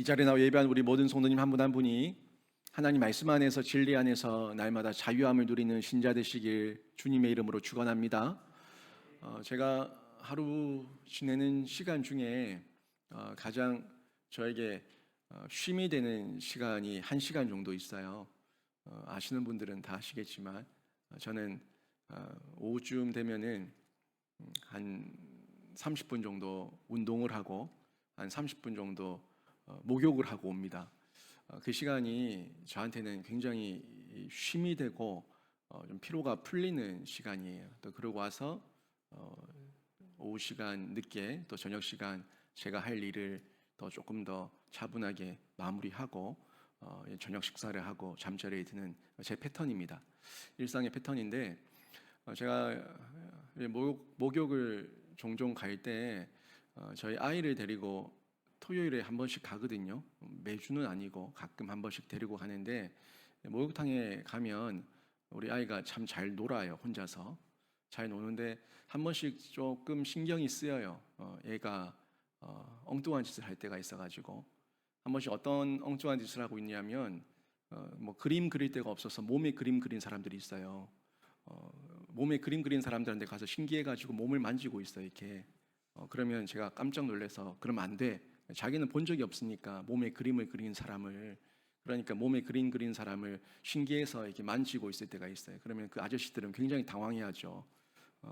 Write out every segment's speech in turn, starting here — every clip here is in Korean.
이 자리에 나와 예배한 우리 모든 성도님 한 분 한 분이 하나님 말씀 안에서 진리 안에서 날마다 자유함을 누리는 신자 되시길 주님의 이름으로 축원합니다. 제가 하루 지내는 시간 중에 가장 저에게 쉼이 되는 시간이 1시간 정도 있어요. 아시는 분들은 다 아시겠지만 저는 오후쯤 되면은 한 30분 정도 운동을 하고 한 30분 정도 목욕을 하고 옵니다. 그 시간이 저한테는 굉장히 쉼이 되고 좀 피로가 풀리는 시간이에요. 또 그러고 와서 오후 시간 늦게 또 저녁 시간 제가 할 일을 더 조금 더 차분하게 마무리하고 저녁 식사를 하고 잠자리에 드는 제 패턴입니다. 일상의 패턴인데 제가 목욕을 종종 갈 때 저희 아이를 데리고 토요일에 한 번씩 가거든요. 매주는 아니고 가끔 한 번씩 데리고 가는데 목욕탕에 가면 우리 아이가 참 잘 놀아요. 혼자서 잘 노는데 한 번씩 조금 신경이 쓰여요. 얘가 엉뚱한 짓을 할 때가 있어가지고 한 번씩 어떤 엉뚱한 짓을 하고 있냐면 뭐 그림 그릴 데가 없어서 몸에 그림 그린 사람들이 있어요. 몸에 그림 그린 사람들한테 가서 신기해가지고 몸을 만지고 있어요. 이렇게 그러면 제가 깜짝 놀라서 그러면 안 돼. 자기는 본 적이 없으니까 몸에 그림을 그린 사람을, 그러니까 몸에 그림 그린 사람을 신기해서 이렇게 만지고 있을 때가 있어요. 그러면 그 아저씨들은 굉장히 당황해하죠.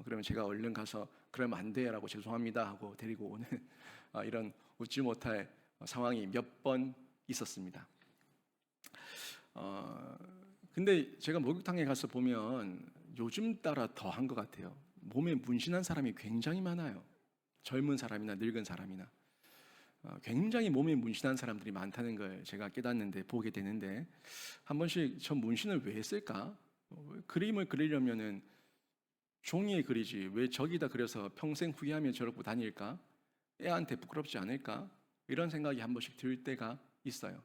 그러면 제가 얼른 가서 그러면 안 돼라고 죄송합니다 하고 데리고 오는 이런 웃지 못할 상황이 몇 번 있었습니다. 근데 제가 목욕탕에 가서 보면 요즘 따라 더 한 것 같아요. 몸에 문신한 사람이 굉장히 많아요. 젊은 사람이나 늙은 사람이나 굉장히 몸에 문신한 사람들이 많다는 걸 제가 깨닫는데 보게 되는데 한 번씩 저 문신을 왜 했을까? 그림을 그리려면은 종이에 그리지 왜 저기다 그려서 평생 후회하며 저러고 다닐까? 애한테 부끄럽지 않을까? 이런 생각이 한 번씩 들 때가 있어요.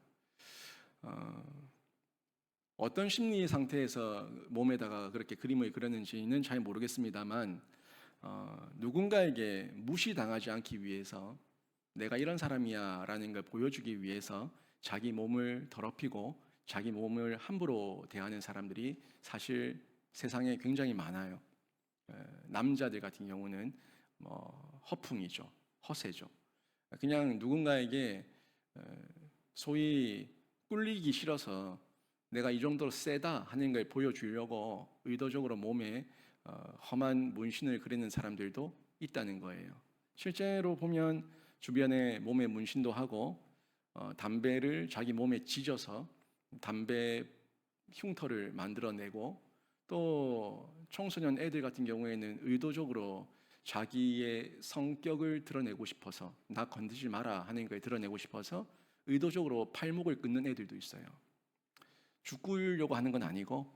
어떤 심리 상태에서 몸에다가 그렇게 그림을 그렸는지는 잘 모르겠습니다만 누군가에게 무시당하지 않기 위해서 내가 이런 사람이야 라는 걸 보여주기 위해서 자기 몸을 더럽히고 자기 몸을 함부로 대하는 사람들이 사실 세상에 굉장히 많아요. 남자들 같은 경우는 허풍이죠. 허세죠. 그냥 누군가에게 소위 꿀리기 싫어서 내가 이 정도로 세다 하는 걸 보여주려고 의도적으로 몸에 험한 문신을 그리는 사람들도 있다는 거예요. 실제로 보면 주변에 몸에 문신도 하고 담배를 자기 몸에 지져서 담배 흉터를 만들어내고 또 청소년 애들 같은 경우에는 의도적으로 자기의 성격을 드러내고 싶어서 나 건드리지 마라 하는 걸 드러내고 싶어서 의도적으로 팔목을 끊는 애들도 있어요. 죽으려고 하는 건 아니고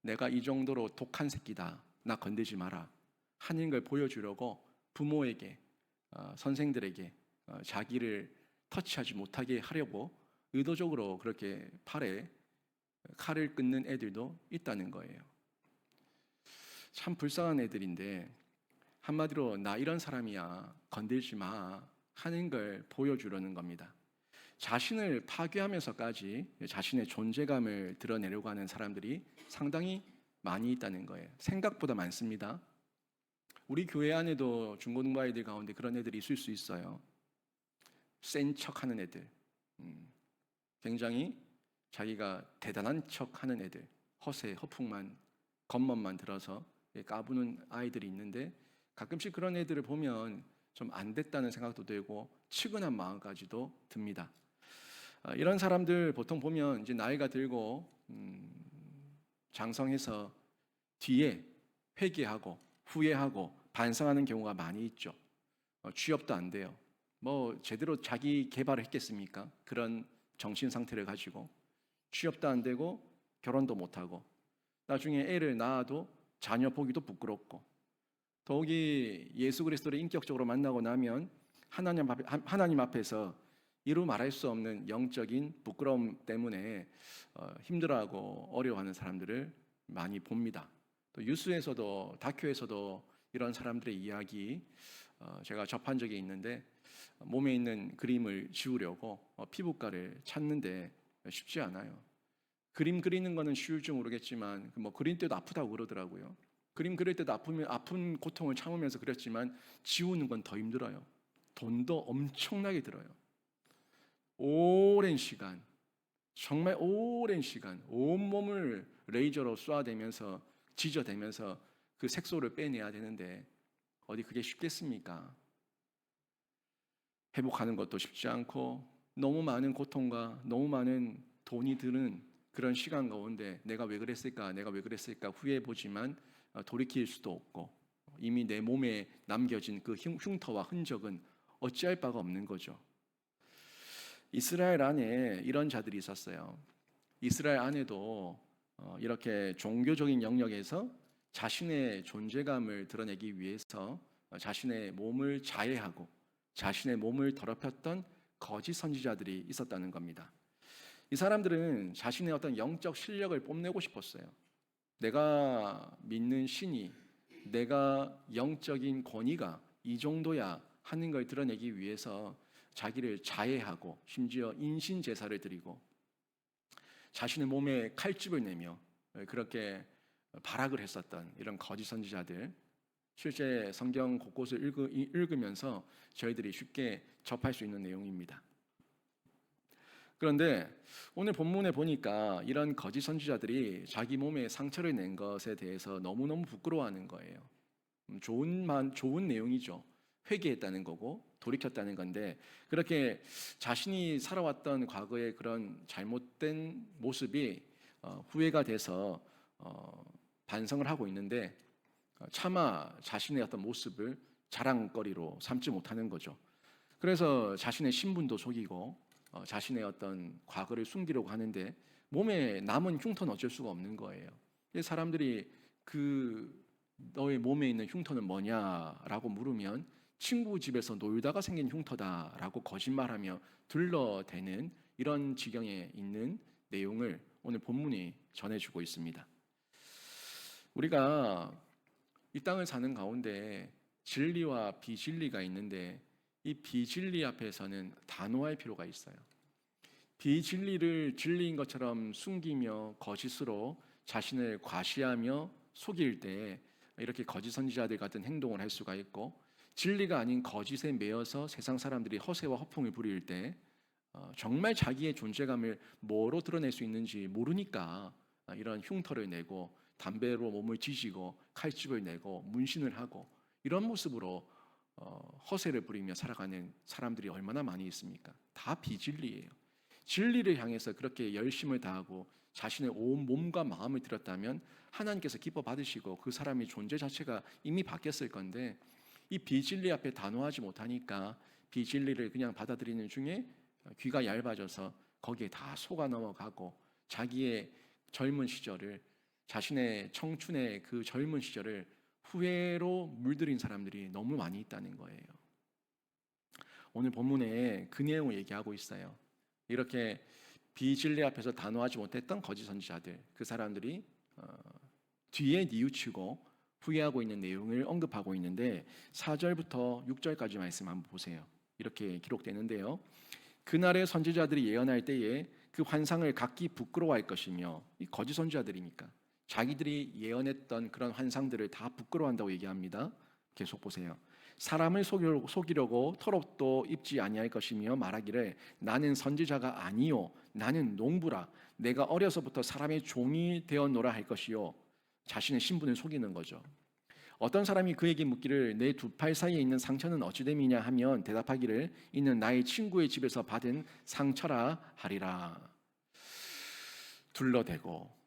내가 이 정도로 독한 새끼다 나 건드리지 마라 하는 걸 보여주려고 부모에게 선생들에게 자기를 터치하지 못하게 하려고 의도적으로 그렇게 팔에 칼을 끊는 애들도 있다는 거예요. 참 불쌍한 애들인데 한마디로 나 이런 사람이야 건들지 마 하는 걸 보여주려는 겁니다. 자신을 파괴하면서까지 자신의 존재감을 드러내려고 하는 사람들이 상당히 많이 있다는 거예요. 생각보다 많습니다. 우리 교회 안에도 중고등부 아이들 가운데 그런 애들이 있을 수 있어요. 센 척하는 애들, 굉장히 자기가 대단한 척하는 애들, 허세, 허풍만, 겉멋만 들어서 까부는 아이들이 있는데 가끔씩 그런 애들을 보면 좀 안 됐다는 생각도 들고 측은한 마음까지도 듭니다. 이런 사람들 보통 보면 이제 나이가 들고 장성해서 뒤에 회개하고 후회하고 반성하는 경우가 많이 있죠. 취업도 안 돼요. 뭐 제대로 자기 개발을 했겠습니까? 그런 정신 상태를 가지고 취업도 안 되고 결혼도 못 하고 나중에 애를 낳아도 자녀 보기도 부끄럽고 더욱이 예수 그리스도를 인격적으로 만나고 나면 하나님 앞에서 이루 말할 수 없는 영적인 부끄러움 때문에 힘들어하고 어려워하는 사람들을 많이 봅니다. 또 뉴스에서도 다큐에서도 이런 사람들의 이야기 제가 접한 적이 있는데 몸에 있는 그림을 지우려고 피부과를 찾는데 쉽지 않아요. 그림 그리는 거는 쉬울지 모르겠지만 뭐 그릴 때도 아프다고 그러더라고요. 그림 그릴 때도 아픈 고통을 참으면서 그렸지만 지우는 건 더 힘들어요. 돈도 엄청나게 들어요. 오랜 시간, 정말 오랜 시간 온몸을 레이저로 쏘아대면서 지져대면서 그 색소를 빼내야 되는데 어디 그게 쉽겠습니까? 회복하는 것도 쉽지 않고 너무 많은 고통과 너무 많은 돈이 드는 그런 시간 가운데 내가 왜 그랬을까 후회해 보지만 돌이킬 수도 없고 이미 내 몸에 남겨진 그 흉터와 흔적은 어찌할 바가 없는 거죠. 이스라엘 안에 이런 자들이 있었어요. 이스라엘 안에도 이렇게 종교적인 영역에서 자신의 존재감을 드러내기 위해서 자신의 몸을 자해하고 자신의 몸을 더럽혔던 거짓 선지자들이 있었다는 겁니다. 이 사람들은 자신의 어떤 영적 실력을 뽐내고 싶었어요. 내가 믿는 신이, 내가 영적인 권위가 이 정도야 하는 걸 드러내기 위해서 자기를 자해하고 심지어 인신 제사를 드리고 자신의 몸에 칼집을 내며 그렇게 발악을 했었던 이런 거짓 선지자들, 실제 성경 곳곳을 읽으면서 저희들이 쉽게 접할 수 있는 내용입니다. 그런데 오늘 본문에 보니까 이런 거짓 선지자들이 자기 몸에 상처를 낸 것에 대해서 너무너무 부끄러워하는 거예요. 좋은 내용이죠. 회개했다는 거고 돌이켰다는 건데 그렇게 자신이 살아왔던 과거의 그런 잘못된 모습이 후회가 돼서 반성을 하고 있는데 차마 자신의 어떤 모습을 자랑거리로 삼지 못하는 거죠. 그래서 자신의 신분도 속이고 자신의 어떤 과거를 숨기려고 하는데 몸에 남은 흉터는 어쩔 수가 없는 거예요. 사람들이 너의 몸에 있는 흉터는 뭐냐라고 물으면 친구 집에서 놀다가 생긴 흉터다라고 거짓말하며 둘러대는 이런 지경에 있는 내용을 오늘 본문이 전해주고 있습니다. 우리가 이 땅을 사는 가운데 진리와 비진리가 있는데 이 비진리 앞에서는 단호할 필요가 있어요. 비진리를 진리인 것처럼 숨기며 거짓으로 자신을 과시하며 속일 때 이렇게 거짓 선지자들 같은 행동을 할 수가 있고 진리가 아닌 거짓에 매여서 세상 사람들이 허세와 허풍을 부릴 때 정말 자기의 존재감을 뭐로 드러낼 수 있는지 모르니까 이런 흉터를 내고 담배로 몸을 지지고 칼집을 내고 문신을 하고 이런 모습으로 허세를 부리며 살아가는 사람들이 얼마나 많이 있습니까? 다 비진리예요. 진리를 향해서 그렇게 열심을 다하고 자신의 온 몸과 마음을 들였다면 하나님께서 기뻐 받으시고 그 사람의 존재 자체가 이미 바뀌었을 건데 이 비진리 앞에 단호하지 못하니까 비진리를 그냥 받아들이는 중에 귀가 얇아져서 거기에 다 속아 넘어가고 자기의 젊은 시절을 자신의 청춘의 그 젊은 시절을 후회로 물들인 사람들이 너무 많이 있다는 거예요. 오늘 본문에 그 내용을 얘기하고 있어요. 이렇게 비진리 앞에서 단호하지 못했던 거짓 선지자들, 그 사람들이 뒤에 뉘우치고 후회하고 있는 내용을 언급하고 있는데 4절부터 6절까지 말씀 한번 보세요. 이렇게 기록되는데요. 그날의 선지자들이 예언할 때에 그 환상을 각기 부끄러워할 것이며 이 거짓 선지자들이니까 자기들이 예언했던 그런 환상들을 다 부끄러워한다고 얘기합니다. 계속 보세요. 사람을 속이려고 털옷도 입지 아니할 것이며 말하기를 나는 선지자가 아니요 나는 농부라 내가 어려서부터 사람의 종이 되었노라 할 것이요. 자신의 신분을 속이는 거죠. 어떤 사람이 그에게 묻기를 내 두 팔 사이에 있는 상처는 어찌 됨이냐 하면 대답하기를 이는 나의 친구의 집에서 받은 상처라 하리라. 둘러대고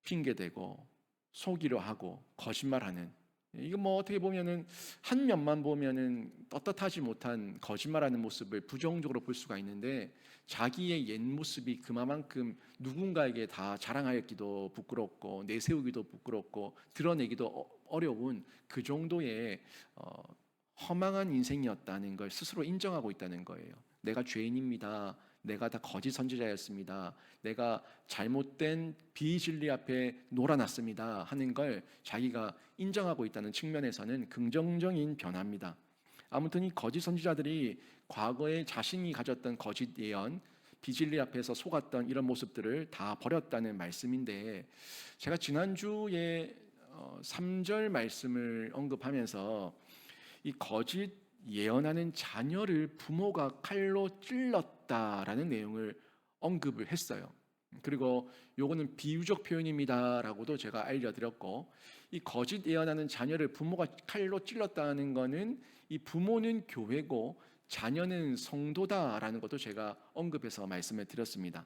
핑계대고 속이려 하고 거짓말하는, 이거 뭐 어떻게 보면은 한 면만 보면은 떳떳하지 못한 거짓말하는 모습을 부정적으로 볼 수가 있는데 자기의 옛 모습이 그만큼 누군가에게 다 자랑하기도 부끄럽고 내세우기도 부끄럽고 드러내기도 어려운 그 정도의 허망한 인생이었다는 걸 스스로 인정하고 있다는 거예요. 내가 죄인입니다. 내가 다 거짓 선지자였습니다. 내가 잘못된 비진리 앞에 놀아났습니다. 하는 걸 자기가 인정하고 있다는 측면에서는 긍정적인 변화입니다. 아무튼 이 거짓 선지자들이 과거에 자신이 가졌던 거짓 예언, 비진리 앞에서 속았던 이런 모습들을 다 버렸다는 말씀인데, 제가 지난주에 3절 말씀을 언급하면서 이 거짓 예언하는 자녀를 부모가 칼로 찔렀다라는 내용을 언급을 했어요. 그리고 요거는 비유적 표현입니다라고도 제가 알려드렸고, 이 거짓 예언하는 자녀를 부모가 칼로 찔렀다는 거는 이 부모는 교회고 자녀는 성도다라는 것도 제가 언급해서 말씀을 드렸습니다.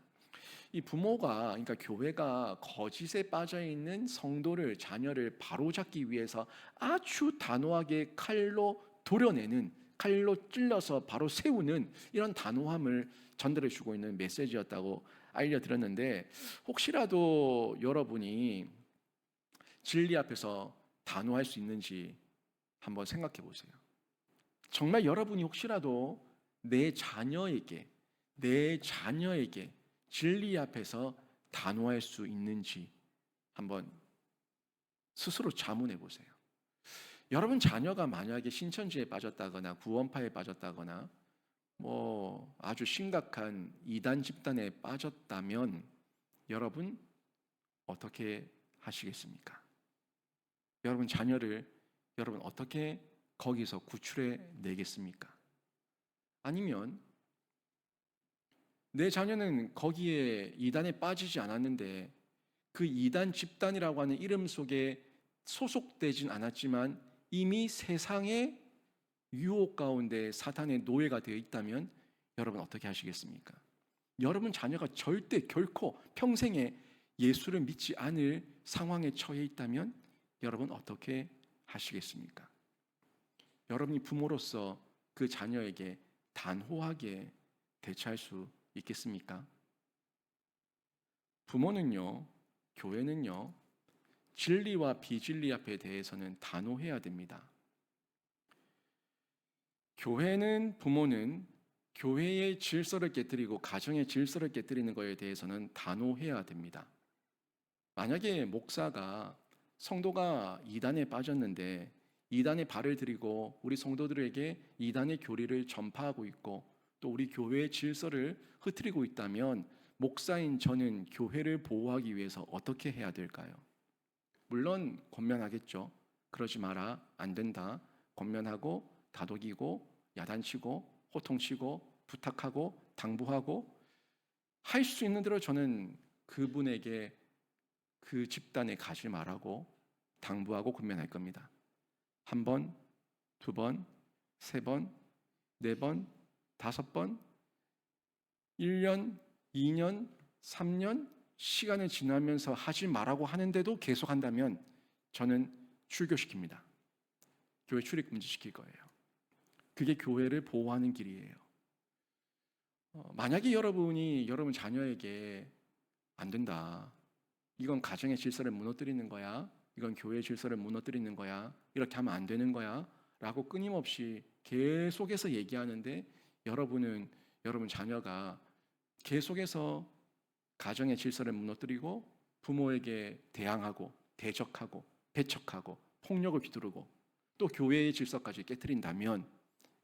이 부모가, 그러니까 교회가 거짓에 빠져 있는 성도를, 자녀를 바로잡기 위해서 아주 단호하게 칼로 도려내는, 칼로 찔러서 바로 세우는 이런 단호함을 전달해 주고 있는 메시지였다고 알려드렸는데, 혹시라도 여러분이 진리 앞에서 단호할 수 있는지 한번 생각해 보세요. 정말 여러분이 혹시라도 내 자녀에게 진리 앞에서 단호할 수 있는지 한번 스스로 자문해 보세요. 여러분 자녀가 만약에 신천지에 빠졌다거나 구원파에 빠졌다거나 아주 심각한 이단 집단에 빠졌다면 여러분 어떻게 하시겠습니까? 여러분 자녀를 여러분 어떻게 거기서 구출해 내겠습니까? 아니면 내 자녀는 거기에 이단에 빠지지 않았는데 그 이단 집단이라고 하는 이름 속에 소속되진 않았지만 이미 세상의 유혹 가운데 사탄의 노예가 되어 있다면 여러분 어떻게 하시겠습니까? 여러분 자녀가 절대 결코 평생에 예수를 믿지 않을 상황에 처해 있다면 여러분 어떻게 하시겠습니까? 여러분이 부모로서 그 자녀에게 단호하게 대처할 수 있겠습니까? 부모는요, 교회는요, 진리와 비진리 앞에 대해서는 단호해야 됩니다. 교회는, 부모는 교회의 질서를 깨뜨리고 가정의 질서를 깨뜨리는 것에 대해서는 단호해야 됩니다. 만약에 목사가, 성도가 이단에 빠졌는데 이단에 발을 들이고 우리 성도들에게 이단의 교리를 전파하고 있고 또 우리 교회의 질서를 흐트리고 있다면 목사인 저는 교회를 보호하기 위해서 어떻게 해야 될까요? 물론 권면하겠죠. 그러지 마라, 안 된다. 권면하고 다독이고 야단치고 호통치고 부탁하고 당부하고 할 수 있는 대로 저는 그분에게 그 집단에 가지 말라고 당부하고 권면할 겁니다. 1번, 2번, 3번, 4번, 5번, 1년, 2년, 3년 시간이 지나면서 하지 말라고 하는데도 계속 한다면 저는 출교시킵니다. 교회 출입 금지시킬 거예요. 그게 교회를 보호하는 길이에요. 만약에 여러분 자녀에게 안 된다, 이건 가정의 질서를 무너뜨리는 거야, 이건 교회의 질서를 무너뜨리는 거야, 이렇게 하면 안 되는 거야 라고 끊임없이 계속해서 얘기하는데 여러분 자녀가 계속해서 가정의 질서를 무너뜨리고 부모에게 대항하고 대적하고 배척하고 폭력을 휘두르고 또 교회의 질서까지 깨트린다면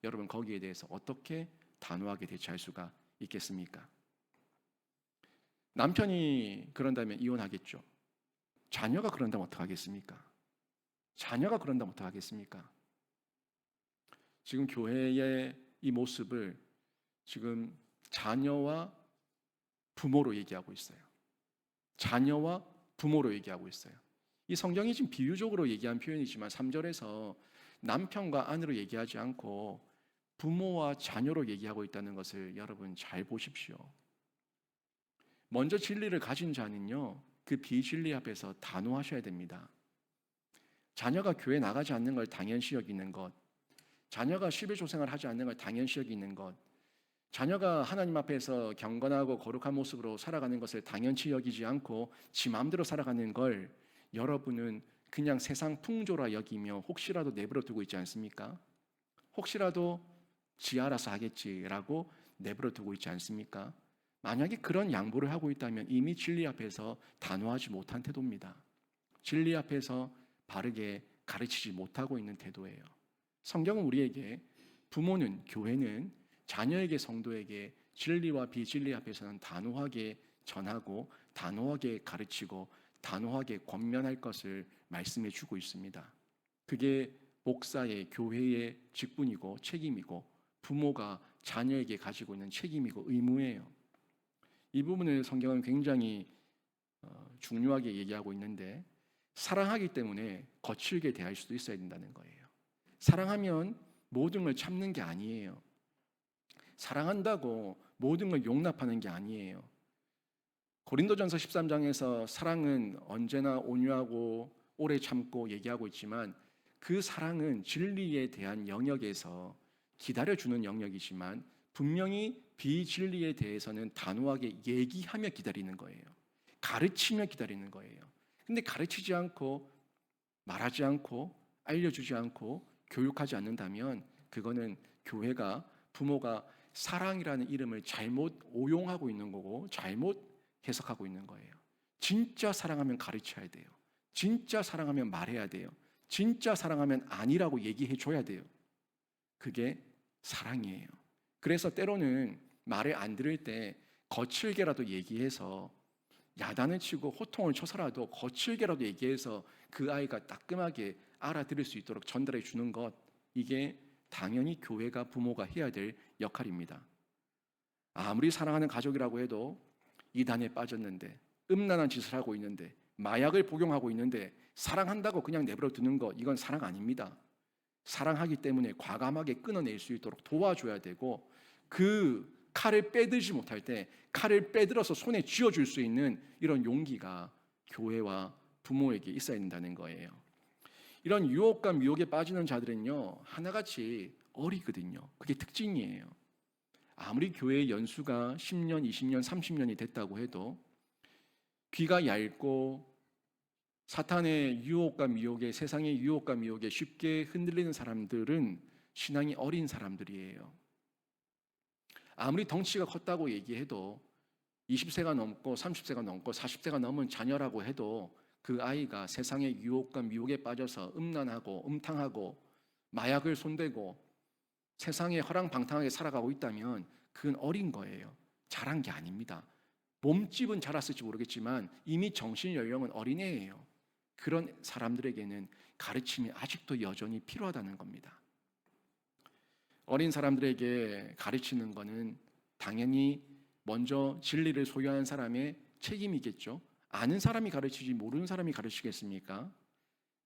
여러분 거기에 대해서 어떻게 단호하게 대처할 수가 있겠습니까? 남편이 그런다면 이혼하겠죠. 자녀가 그런다면 어떡하겠습니까? 자녀가 그런다면 어떡하겠습니까? 지금 교회의 이 모습을 지금 자녀와 부모로 얘기하고 있어요. 자녀와 부모로 얘기하고 있어요. 이 성경이 지금 비유적으로 얘기한 표현이지만 3절에서 남편과 아내로 얘기하지 않고 부모와 자녀로 얘기하고 있다는 것을 여러분 잘 보십시오. 먼저 진리를 가진 자는요, 그 비진리 앞에서 단호하셔야 됩니다. 자녀가 교회 나가지 않는 걸 당연시 여기는 것, 자녀가 11조생활 하지 않는 걸 당연시 여기는 것, 자녀가 하나님 앞에서 경건하고 거룩한 모습으로 살아가는 것을 당연시 여기지 않고 지 마음대로 살아가는 걸 여러분은 그냥 세상 풍조라 여기며 혹시라도 내버려 두고 있지 않습니까? 혹시라도 지 알아서 하겠지라고 내버려 두고 있지 않습니까? 만약에 그런 양보를 하고 있다면 이미 진리 앞에서 단호하지 못한 태도입니다. 진리 앞에서 바르게 가르치지 못하고 있는 태도예요. 성경은 우리에게 부모는, 교회는 자녀에게, 성도에게 진리와 비진리 앞에서는 단호하게 전하고 단호하게 가르치고 단호하게 권면할 것을 말씀해 주고 있습니다. 그게 목사의, 교회의 직분이고 책임이고 부모가 자녀에게 가지고 있는 책임이고 의무예요. 이 부분을 성경은 굉장히 중요하게 얘기하고 있는데, 사랑하기 때문에 거칠게 대할 수도 있어야 된다는 거예요. 사랑하면 모든 걸 참는 게 아니에요. 사랑한다고 모든 걸 용납하는 게 아니에요. 고린도전서 13장에서 사랑은 언제나 온유하고 오래 참고 얘기하고 있지만, 그 사랑은 진리에 대한 영역에서 기다려주는 영역이지만 분명히 비진리에 대해서는 단호하게 얘기하며 기다리는 거예요. 가르치며 기다리는 거예요. 근데 가르치지 않고 말하지 않고 알려주지 않고 교육하지 않는다면 그거는 교회가, 부모가 사랑이라는 이름을 잘못 오용하고 있는 거고 잘못 해석하고 있는 거예요. 진짜 사랑하면 가르쳐야 돼요. 진짜 사랑하면 말해야 돼요. 진짜 사랑하면 아니라고 얘기해 줘야 돼요. 그게 사랑이에요. 그래서 때로는 말을 안 들을 때 거칠게라도 얘기해서, 야단을 치고 호통을 쳐서라도 거칠게라도 얘기해서 그 아이가 따끔하게 알아들을 수 있도록 전달해 주는 것, 이게 당연히 교회가, 부모가 해야 될 역할입니다. 아무리 사랑하는 가족이라고 해도 이단에 빠졌는데, 음란한 짓을 하고 있는데, 마약을 복용하고 있는데 사랑한다고 그냥 내버려 두는 것, 이건 사랑 아닙니다. 사랑하기 때문에 과감하게 끊어낼 수 있도록 도와줘야 되고, 그 칼을 빼들지 못할 때 칼을 빼들어서 손에 쥐어줄 수 있는 이런 용기가 교회와 부모에게 있어야 된다는 거예요. 이런 유혹과 미혹에 빠지는 자들은요, 하나같이 어리거든요. 그게 특징이에요. 아무리 교회의 연수가 10년, 20년, 30년이 됐다고 해도 귀가 얇고 사탄의 유혹과 미혹에, 세상의 유혹과 미혹에 쉽게 흔들리는 사람들은 신앙이 어린 사람들이에요. 아무리 덩치가 컸다고 얘기해도 20세가 넘고 30세가 넘고 40세가 넘은 자녀라고 해도 그 아이가 세상의 유혹과 미혹에 빠져서 음란하고 음탕하고 마약을 손대고 세상에 허랑방탕하게 살아가고 있다면 그건 어린 거예요. 자란 게 아닙니다. 몸집은 자랐을지 모르겠지만 이미 정신 연령은 어린애예요. 그런 사람들에게는 가르침이 아직도 여전히 필요하다는 겁니다. 어린 사람들에게 가르치는 것은 당연히 먼저 진리를 소유한 사람의 책임이겠죠. 아는 사람이 가르치지 모르는 사람이 가르치겠습니까?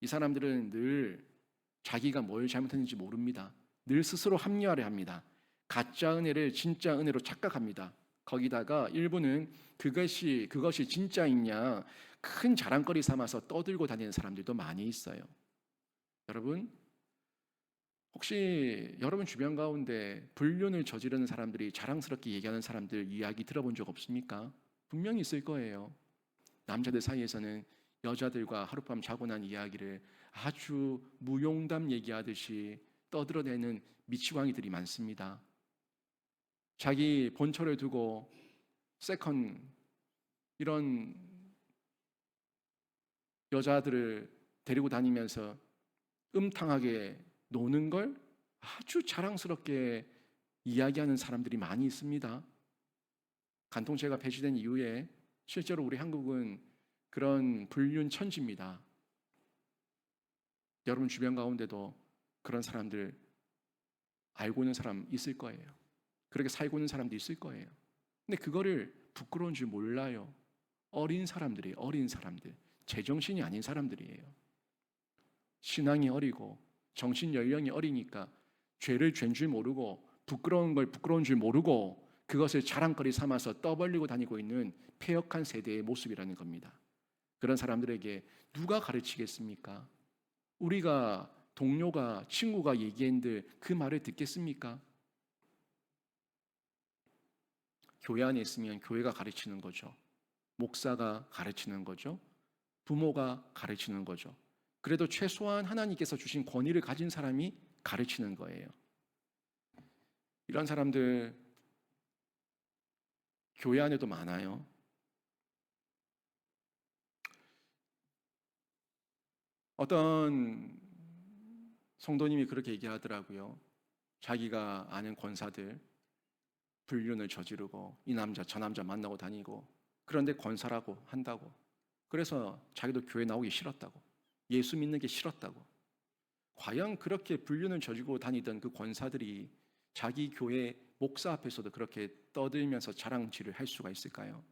이 사람들은 늘 자기가 뭘 잘못했는지 모릅니다. 늘 스스로 합리화를 합니다. 가짜 은혜를 진짜 은혜로 착각합니다. 거기다가 일부는 그것이 진짜이냐 큰 자랑거리 삼아서 떠들고 다니는 사람들도 많이 있어요. 여러분, 혹시 여러분 주변 가운데 불륜을 저지르는 사람들이 자랑스럽게 얘기하는 사람들 이야기 들어본 적 없습니까? 분명히 있을 거예요. 남자들 사이에서는 여자들과 하룻밤 자고 난 이야기를 아주 무용담 얘기하듯이 떠들어대는 미치광이들이 많습니다. 자기 본처를 두고 세컨 이런 여자들을 데리고 다니면서 음탕하게 노는 걸 아주 자랑스럽게 이야기하는 사람들이 많이 있습니다. 간통죄가 폐지된 이후에 실제로 우리 한국은 그런 불륜 천지입니다. 여러분 주변 가운데도 그런 사람들 알고 있는 사람 있을 거예요. 그렇게 살고 있는 사람도 있을 거예요. 근데 그거를 부끄러운 줄 몰라요. 어린 사람들이, 어린 사람들, 제정신이 아닌 사람들이에요. 신앙이 어리고 정신 연령이 어리니까 죄를 죄인 줄 모르고 부끄러운 걸 부끄러운 줄 모르고 그것을 자랑거리 삼아서 떠벌리고 다니고 있는 폐역한 세대의 모습이라는 겁니다. 그런 사람들에게 누가 가르치겠습니까? 우리가 동료가, 친구가 얘기한들 그 말을 듣겠습니까? 교회 안에 있으면 교회가 가르치는 거죠. 목사가 가르치는 거죠. 부모가 가르치는 거죠. 그래도 최소한 하나님께서 주신 권위를 가진 사람이 가르치는 거예요. 이런 사람들 교회 안에도 많아요. 어떤 성도님이 그렇게 얘기하더라고요. 자기가 아는 권사들 불륜을 저지르고 이 남자 저 남자 만나고 다니고, 그런데 권사라고 한다고, 그래서 자기도 교회 나오기 싫었다고, 예수 믿는 게 싫었다고. 과연 그렇게 불륜을 저지르고 다니던 그 권사들이 자기 교회 목사 앞에서도 그렇게 떠들면서 자랑질을 할 수가 있을까요?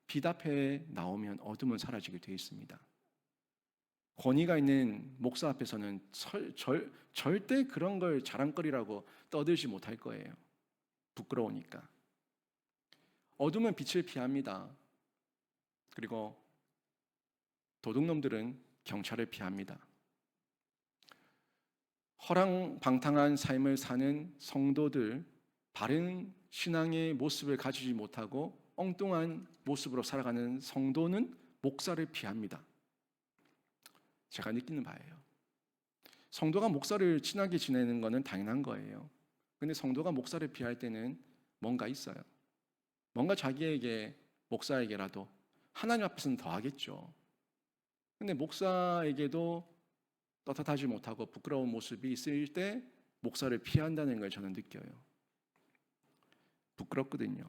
빛 앞에 나오면 어둠은 사라지게 되어 있습니다. 권위가 있는 목사 앞에서는 절대 그런 걸 자랑거리라고 떠들지 못할 거예요. 부끄러우니까. 어둠은 빛을 피합니다. 그리고 도둑놈들은 경찰을 피합니다. 허랑방탕한 삶을 사는 성도들, 바른 신앙의 모습을 가지지 못하고 엉뚱한 모습으로 살아가는 성도는 목사를 피합니다. 제가 느끼는 바예요. 성도가 목사를 친하게 지내는 것은 당연한 거예요. 근데 성도가 목사를 피할 때는 뭔가 있어요. 뭔가 자기에게, 목사에게라도 하나님 앞에서는 더 하겠죠. 근데 목사에게도 떳떳하지 못하고 부끄러운 모습이 있을 때 목사를 피한다는 걸 저는 느껴요. 부끄럽거든요.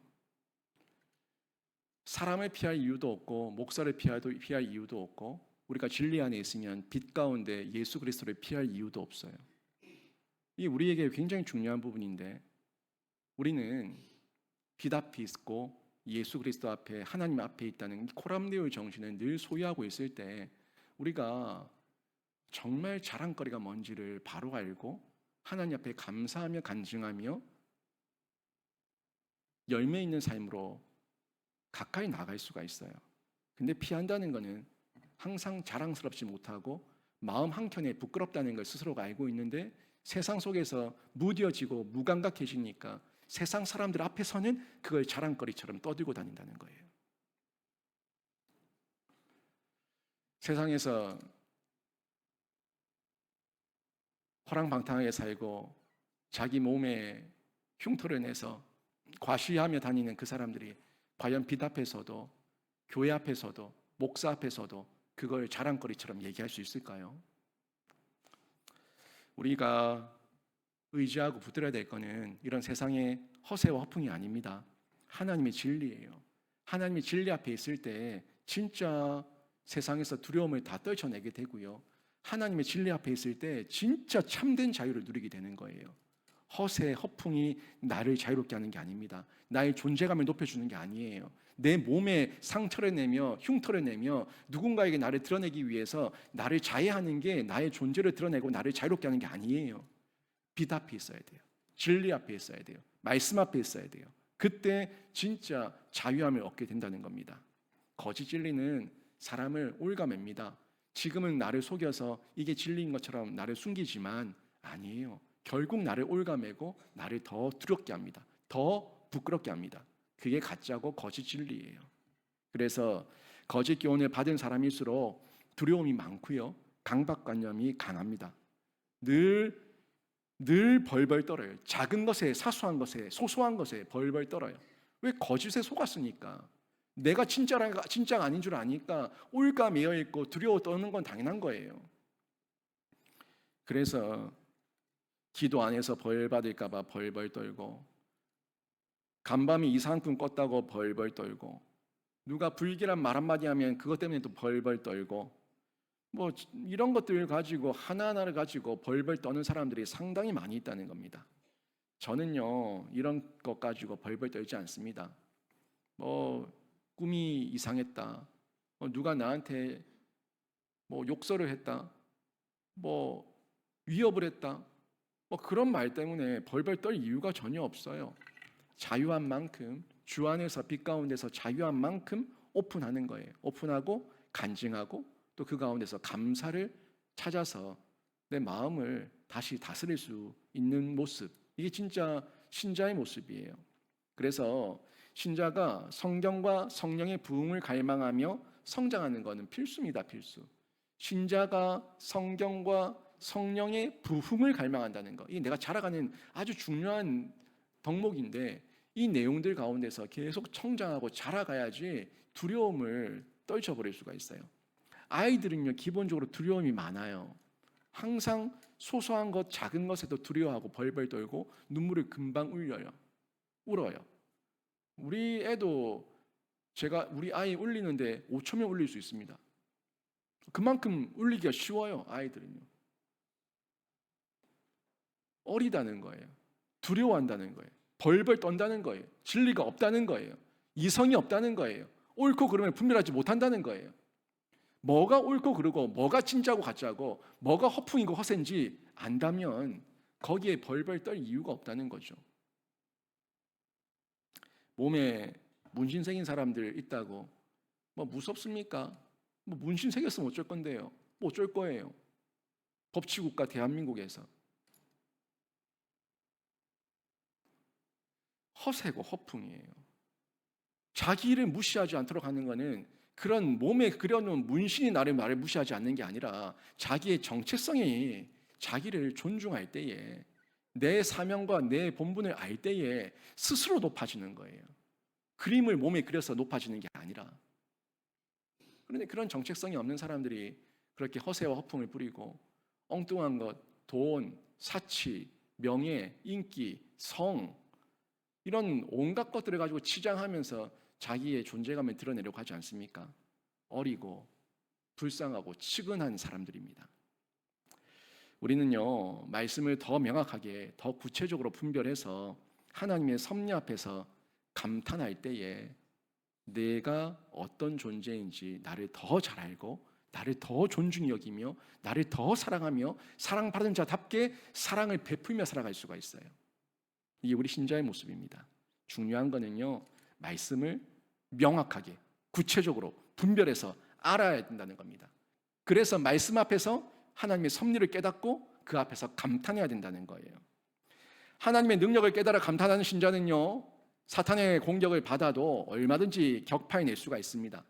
사람을 피할 이유도 없고 목사를 피할 이유도 없고, 우리가 진리 안에 있으면 빛 가운데 예수 그리스도를 피할 이유도 없어요. 이게 우리에게 굉장히 중요한 부분인데, 우리는 빛 앞에 있고 예수 그리스도 앞에, 하나님 앞에 있다는 코람데오의 정신을 늘 소유하고 있을 때 우리가 정말 자랑거리가 뭔지를 바로 알고 하나님 앞에 감사하며 간증하며 열매 있는 삶으로 가까이 나갈 수가 있어요. 근데 피한다는 것은 항상 자랑스럽지 못하고 마음 한켠에 부끄럽다는 걸 스스로가 알고 있는데 세상 속에서 무뎌지고 무감각해지니까 세상 사람들 앞에서는 그걸 자랑거리처럼 떠들고 다닌다는 거예요. 세상에서 허랑방탕하게 살고 자기 몸에 흉터를 내서 과시하며 다니는 그 사람들이 과연 빛 앞에서도, 교회 앞에서도, 목사 앞에서도 그걸 자랑거리처럼 얘기할 수 있을까요? 우리가 의지하고 붙들어야 될 거는 이런 세상의 허세와 허풍이 아닙니다. 하나님의 진리예요. 하나님의 진리 앞에 있을 때 진짜 세상에서 두려움을 다 떨쳐내게 되고요. 하나님의 진리 앞에 있을 때 진짜 참된 자유를 누리게 되는 거예요. 허세, 허풍이 나를 자유롭게 하는 게 아닙니다. 나의 존재감을 높여주는 게 아니에요. 내 몸에 상처를 내며 흉터를 내며 누군가에게 나를 드러내기 위해서 나를 자해하는 게 나의 존재를 드러내고 나를 자유롭게 하는 게 아니에요. 빛 앞에 있어야 돼요. 진리 앞에 있어야 돼요. 말씀 앞에 있어야 돼요. 그때 진짜 자유함을 얻게 된다는 겁니다. 거짓 진리는 사람을 올가맵니다. 지금은 나를 속여서 이게 진리인 것처럼 나를 숨기지만 아니에요. 결국 나를 올가매고 나를 더 두렵게 합니다. 더 부끄럽게 합니다. 그게 가짜고 거짓 진리예요. 그래서 거짓 교훈을 받은 사람일수록 두려움이 많고요. 강박관념이 강합니다. 늘 벌벌 떨어요. 작은 것에, 사소한 것에, 소소한 것에 벌벌 떨어요. 왜? 거짓에 속았으니까. 내가 진짜가 아닌 줄 아니까 올가매어 있고 두려워 떠는 건 당연한 거예요. 그래서 기도 안에서 벌 받을까 봐 벌벌 떨고, 간밤에 이상한 꿈 꿨다고 벌벌 떨고, 누가 불길한 말 한마디 하면 그것 때문에 또 벌벌 떨고, 뭐 이런 것들 가지고 하나하나를 가지고 벌벌 떠는 사람들이 상당히 많이 있다는 겁니다. 저는요 이런 것 가지고 벌벌 떨지 않습니다. 뭐 꿈이 이상했다, 누가 나한테 뭐 욕설을 했다, 뭐 위협을 했다, 뭐 그런 말 때문에 벌벌 떨 이유가 전혀 없어요. 자유한 만큼, 주 안에서 빛 가운데서 자유한 만큼 오픈하는 거예요. 오픈하고 간증하고 또 그 가운데서 감사를 찾아서 내 마음을 다시 다스릴 수 있는 모습, 이게 진짜 신자의 모습이에요. 그래서 신자가 성경과 성령의 부흥을 갈망하며 성장하는 것은 필수입니다. 필수. 신자가 성경과 성령의 부흥을 갈망한다는 것, 이게 내가 자라가는 아주 중요한 덕목인데 이 내용들 가운데서 계속 성장하고 자라가야지 두려움을 떨쳐버릴 수가 있어요. 아이들은요, 기본적으로 두려움이 많아요. 항상 소소한 것, 작은 것에도 두려워하고 벌벌 떨고 눈물을 금방 울어요. 우리 애도 제가 우리 아이 울리는데 5초면 울릴 수 있습니다. 그만큼 울리기가 쉬워요, 아이들은요. 어리다는 거예요. 두려워한다는 거예요. 벌벌 떤다는 거예요. 진리가 없다는 거예요. 이성이 없다는 거예요. 옳고 그름을 분별하지 못한다는 거예요. 뭐가 옳고 그르고 뭐가 진짜고 가짜고 뭐가 허풍이고 허세인지 안다면 거기에 벌벌 떨 이유가 없다는 거죠. 몸에 문신 새긴 사람들 있다고 뭐 무섭습니까? 뭐 문신 새겼으면 어쩔 건데요. 뭐 어쩔 거예요. 법치국가 대한민국에서 허세고 허풍이에요. 자기를 무시하지 않도록 하는 것은 그런 몸에 그려놓은 문신이 나를 무시하지 않는 게 아니라 자기의 정체성이 자기를 존중할 때에 내 사명과 내 본분을 알 때에 스스로 높아지는 거예요. 그림을 몸에 그려서 높아지는 게 아니라. 그런데 그런 정체성이 없는 사람들이 그렇게 허세와 허풍을 부리고 엉뚱한 것, 돈, 사치, 명예, 인기, 성 이런 온갖 것들을 가지고 치장하면서 자기의 존재감을 드러내려고 하지 않습니까? 어리고 불쌍하고 측은한 사람들입니다. 우리는요, 말씀을 더 명확하게 더 구체적으로 분별해서 하나님의 섭리 앞에서 감탄할 때에 내가 어떤 존재인지 나를 더 잘 알고 나를 더 존중히 여기며 나를 더 사랑하며 사랑받은 자답게 사랑을 베풀며 살아갈 수가 있어요. 이게 우리 신자의 모습입니다. 중요한 거는요, 말씀을 명확하게 구체적으로 분별해서 알아야 된다는 겁니다. 그래서 말씀 앞에서 하나님의 섭리를 깨닫고 그 앞에서 감탄해야 된다는 거예요. 하나님의 능력을 깨달아 감탄하는 신자는요, 사탄의 공격을 받아도 얼마든지 격파해낼 수가 있습니다.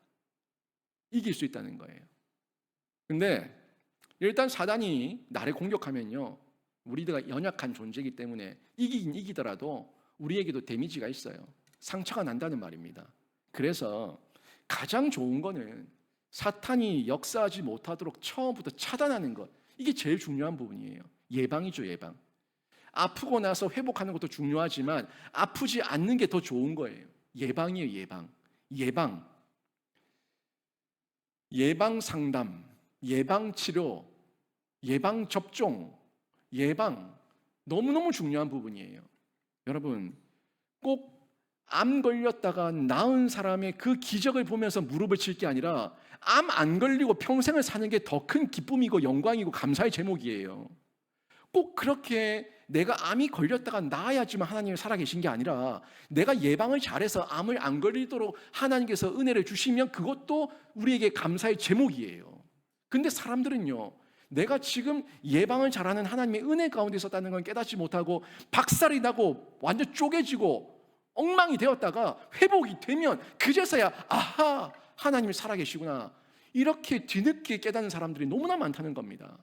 이길 수 있다는 거예요. 근데 일단 사단이 나를 공격하면요, 우리가 연약한 존재이기 때문에 이기긴 이기더라도 우리에게도 데미지가 있어요. 상처가 난다는 말입니다. 그래서 가장 좋은 거는 사탄이 역사하지 못하도록 처음부터 차단하는 것. 이게 제일 중요한 부분이에요. 예방이죠, 예방. 아프고 나서 회복하는 것도 중요하지만 아프지 않는 게 더 좋은 거예요. 예방이에요, 예방. 예방 상담, 예방 치료, 예방 접종, 예방 너무너무 중요한 부분이에요. 여러분, 꼭 암 걸렸다가 나은 사람의 그 기적을 보면서 무릎을 칠 게 아니라 암 안 걸리고 평생을 사는 게 더 큰 기쁨이고 영광이고 감사의 제목이에요. 꼭 그렇게 내가 암이 걸렸다가 나아야지만 하나님이 살아계신 게 아니라 내가 예방을 잘해서 암을 안 걸리도록 하나님께서 은혜를 주시면 그것도 우리에게 감사의 제목이에요. 근데 사람들은요, 내가 지금 예방을 잘하는 하나님의 은혜 가운데 있었다는 건 깨닫지 못하고 박살이 나고 완전 쪼개지고 엉망이 되었다가 회복이 되면 그제서야 아하, 하나님이 살아계시구나, 이렇게 뒤늦게 깨닫는 사람들이 너무나 많다는 겁니다.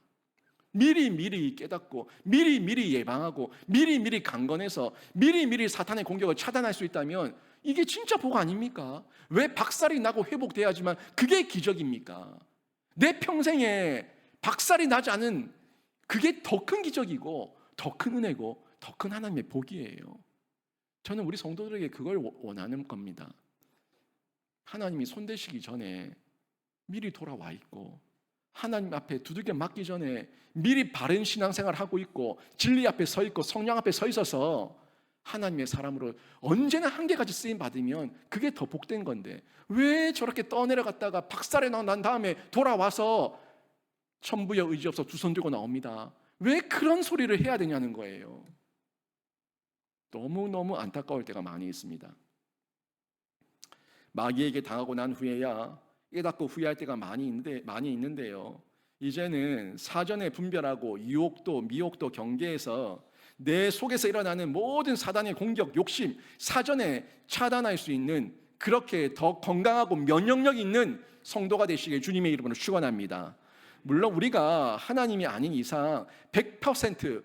미리 깨닫고 미리 예방하고 미리 강건해서 미리 사탄의 공격을 차단할 수 있다면 이게 진짜 복 아닙니까? 왜 박살이 나고 회복돼야지만 그게 기적입니까? 내 평생에 박살이 나지 않은 그게 더 큰 기적이고 더 큰 은혜고 더 큰 하나님의 복이에요. 저는 우리 성도들에게 그걸 원하는 겁니다. 하나님이 손대시기 전에 미리 돌아와 있고 하나님 앞에 두들겨 맞기 전에 미리 바른 신앙생활을 하고 있고 진리 앞에 서 있고 성령 앞에 서 있어서 하나님의 사람으로 언제나 한계까지 쓰임 받으면 그게 더 복된 건데 왜 저렇게 떠내려갔다가 박살이 난 다음에 돌아와서 천부여 의지 없어 두 손 들고 나옵니다. 왜 그런 소리를 해야 되냐는 거예요. 너무너무 안타까울 때가 많이 있습니다. 마귀에게 당하고 난 후에야 깨닫고 후회할 때가 많이 있는데요. 이제는 사전에 분별하고 유혹도 미혹도 경계해서 내 속에서 일어나는 모든 사단의 공격, 욕심 사전에 차단할 수 있는 그렇게 더 건강하고 면역력 있는 성도가 되시길 주님의 이름으로 축원합니다. 물론 우리가 하나님이 아닌 이상 100%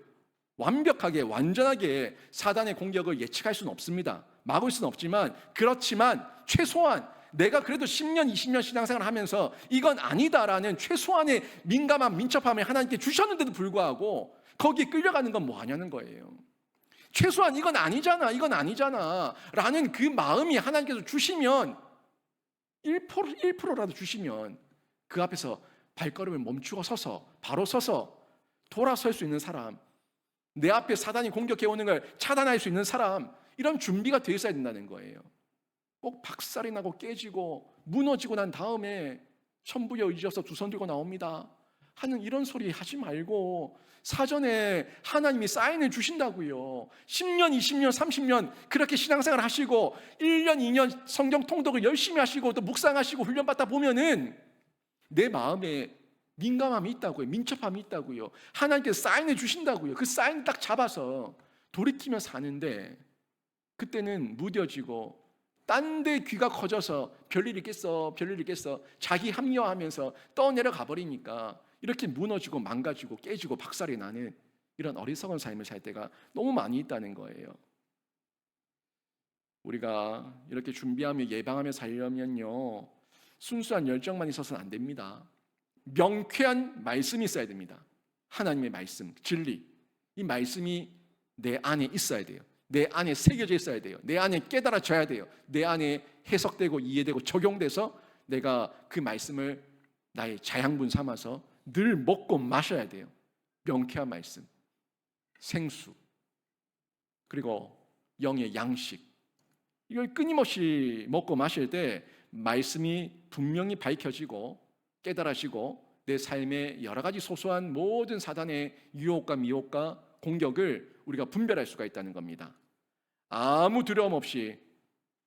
완벽하게 완전하게 사단의 공격을 예측할 수는 없습니다. 막을 수는 없지만, 그렇지만 최소한 내가 그래도 10년, 20년 신앙생활을 하면서 이건 아니다라는 최소한의 민감한 민첩함을 하나님께 주셨는데도 불구하고 거기에 끌려가는 건 뭐 하냐는 거예요. 최소한 이건 아니잖아, 이건 아니잖아 라는 그 마음이 하나님께서 주시면 1%라도 주시면 그 앞에서 발걸음을 멈추고 서서 바로 서서 돌아설 수 있는 사람, 내 앞에 사단이 공격해오는 걸 차단할 수 있는 사람, 이런 준비가 되어 있어야 된다는 거예요. 꼭 박살이 나고 깨지고 무너지고 난 다음에 천부에 의지해서 두 손 들고 나옵니다 하는 이런 소리 하지 말고 사전에 하나님이 사인을 주신다고요. 10년, 20년, 30년 그렇게 신앙생활 하시고 1년, 2년 성경 통독을 열심히 하시고 또 묵상하시고 훈련받다 보면은 내 마음에 민감함이 있다고요. 민첩함이 있다고요. 하나님께서 사인을 주신다고요. 그 사인 딱 잡아서 돌이키며 사는데 그때는 무뎌지고 딴 데 귀가 커져서 별일 있겠어, 별일 있겠어 자기 합리화하면서 떠내려가 버리니까 이렇게 무너지고 망가지고 깨지고 박살이 나는 이런 어리석은 삶을 살 때가 너무 많이 있다는 거예요. 우리가 이렇게 준비하며 예방하며 살려면요, 순수한 열정만 있어서는 안 됩니다. 명쾌한 말씀이 있어야 됩니다. 하나님의 말씀, 진리, 이 말씀이 내 안에 있어야 돼요. 내 안에 새겨져 있어야 돼요. 내 안에 깨달아져야 돼요. 내 안에 해석되고 이해되고 적용돼서 내가 그 말씀을 나의 자양분 삼아서 늘 먹고 마셔야 돼요. 명쾌한 말씀, 생수, 그리고 영의 양식, 이걸 끊임없이 먹고 마실 때 말씀이 분명히 밝혀지고 깨달아지고 내 삶의 여러 가지 소소한 모든 사단의 유혹과 미혹과 공격을 우리가 분별할 수가 있다는 겁니다. 아무 두려움 없이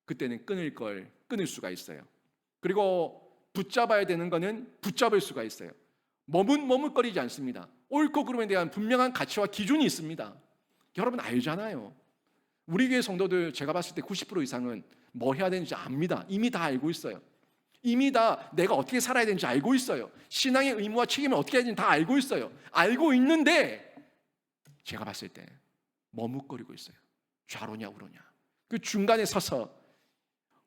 그때는 끊을 걸 끊을 수가 있어요. 그리고 붙잡아야 되는 거는 붙잡을 수가 있어요. 머뭇거리지 않습니다. 옳고 그름에 대한 분명한 가치와 기준이 있습니다. 여러분 알잖아요. 우리 교회 성도들 제가 봤을 때 90% 이상은 뭐 해야 되는지 압니다. 이미 다 알고 있어요. 이미 다 내가 어떻게 살아야 되는지 알고 있어요. 신앙의 의무와 책임을 어떻게 해야 되는지 다 알고 있어요. 알고 있는데 제가 봤을 때 머뭇거리고 있어요. 좌로냐 우로냐. 그 중간에 서서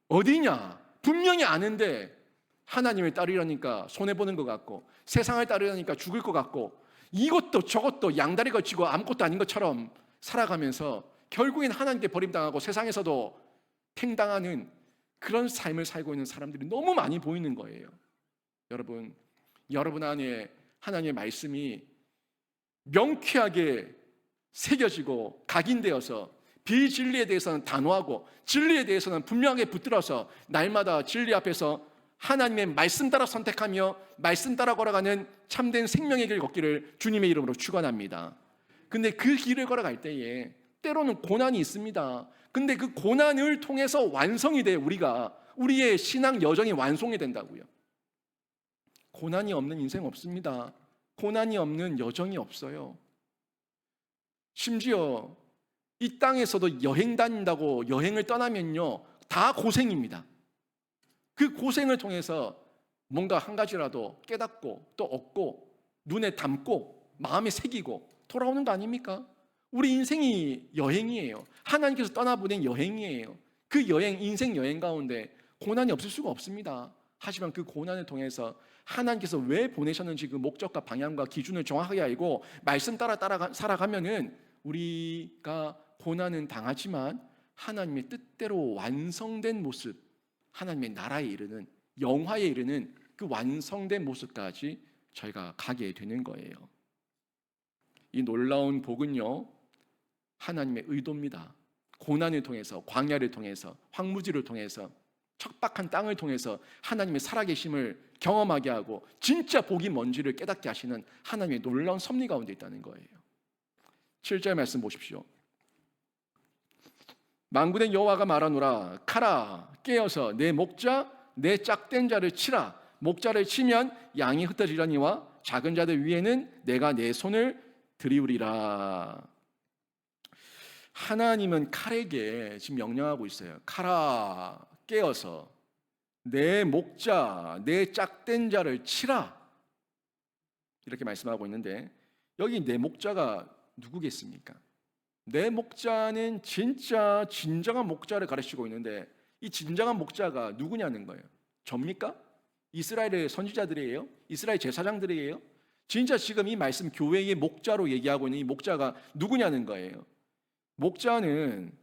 어디냐 분명히 아는데 하나님을 따르려니까 손해보는 것 같고 세상을 따르려니까 죽을 것 같고 이것도 저것도 양다리 걸치고 아무것도 아닌 것처럼 살아가면서 결국엔 하나님께 버림당하고 세상에서도 팽당하는 그런 삶을 살고 있는 사람들이 너무 많이 보이는 거예요. 여러분 안에 하나님의 말씀이 명쾌하게 새겨지고 각인되어서 비진리에 대해서는 단호하고 진리에 대해서는 분명하게 붙들어서 날마다 진리 앞에서 하나님의 말씀 따라 선택하며 말씀 따라 걸어가는 참된 생명의 길 걷기를 주님의 이름으로 축원합니다. 근데 그 길을 걸어갈 때에 때로는 고난이 있습니다. 근데 그 고난을 통해서 완성이 돼 우리의 신앙 여정이 완성이 된다고요. 고난이 없는 인생 없습니다. 고난이 없는 여정이 없어요. 심지어 이 땅에서도 여행 다닌다고 여행을 떠나면요 다 고생입니다. 그 고생을 통해서 뭔가 한 가지라도 깨닫고 또 얻고 눈에 담고 마음에 새기고 돌아오는 거 아닙니까? 우리 인생이 여행이에요. 하나님께서 떠나보낸 여행이에요. 그 여행, 인생 여행 가운데 고난이 없을 수가 없습니다. 하지만 그 고난을 통해서 하나님께서 왜 보내셨는지 그 목적과 방향과 기준을 정확하게 알고 말씀 따라 살아가면은 우리가 고난은 당하지만 하나님의 뜻대로 완성된 모습, 하나님의 나라에 이르는 영화에 이르는 그 완성된 모습까지 저희가 가게 되는 거예요. 이 놀라운 복은요 하나님의 의도입니다. 고난을 통해서, 광야를 통해서, 황무지를 통해서, 척박한 땅을 통해서 하나님의 살아계심을 경험하게 하고 진짜 복이 뭔지를 깨닫게 하시는 하나님의 놀라운 섭리 가운데 있다는 거예요. 7절 말씀 보십시오. 만군의 여호와가 말하노라, 카라 깨어서 내 목자 내 짝된 자를 치라. 목자를 치면 양이 흩어지려니와 작은 자들 위에는 내가 내 손을 들이우리라. 하나님은 칼에게 지금 명령하고 있어요. 카라 깨어서 내 목자 내 짝된 자를 치라, 이렇게 말씀하고 있는데 여기 내 목자가 누구겠습니까? 내 목자는 진짜 진정한 목자를 가르치고 있는데 이 진정한 목자가 누구냐는 거예요. 접니까? 이스라엘의 선지자들이에요? 이스라엘 제사장들이에요? 진짜 지금 이 말씀 교회의 목자로 얘기하고 있는 이 목자가 누구냐는 거예요. 목자는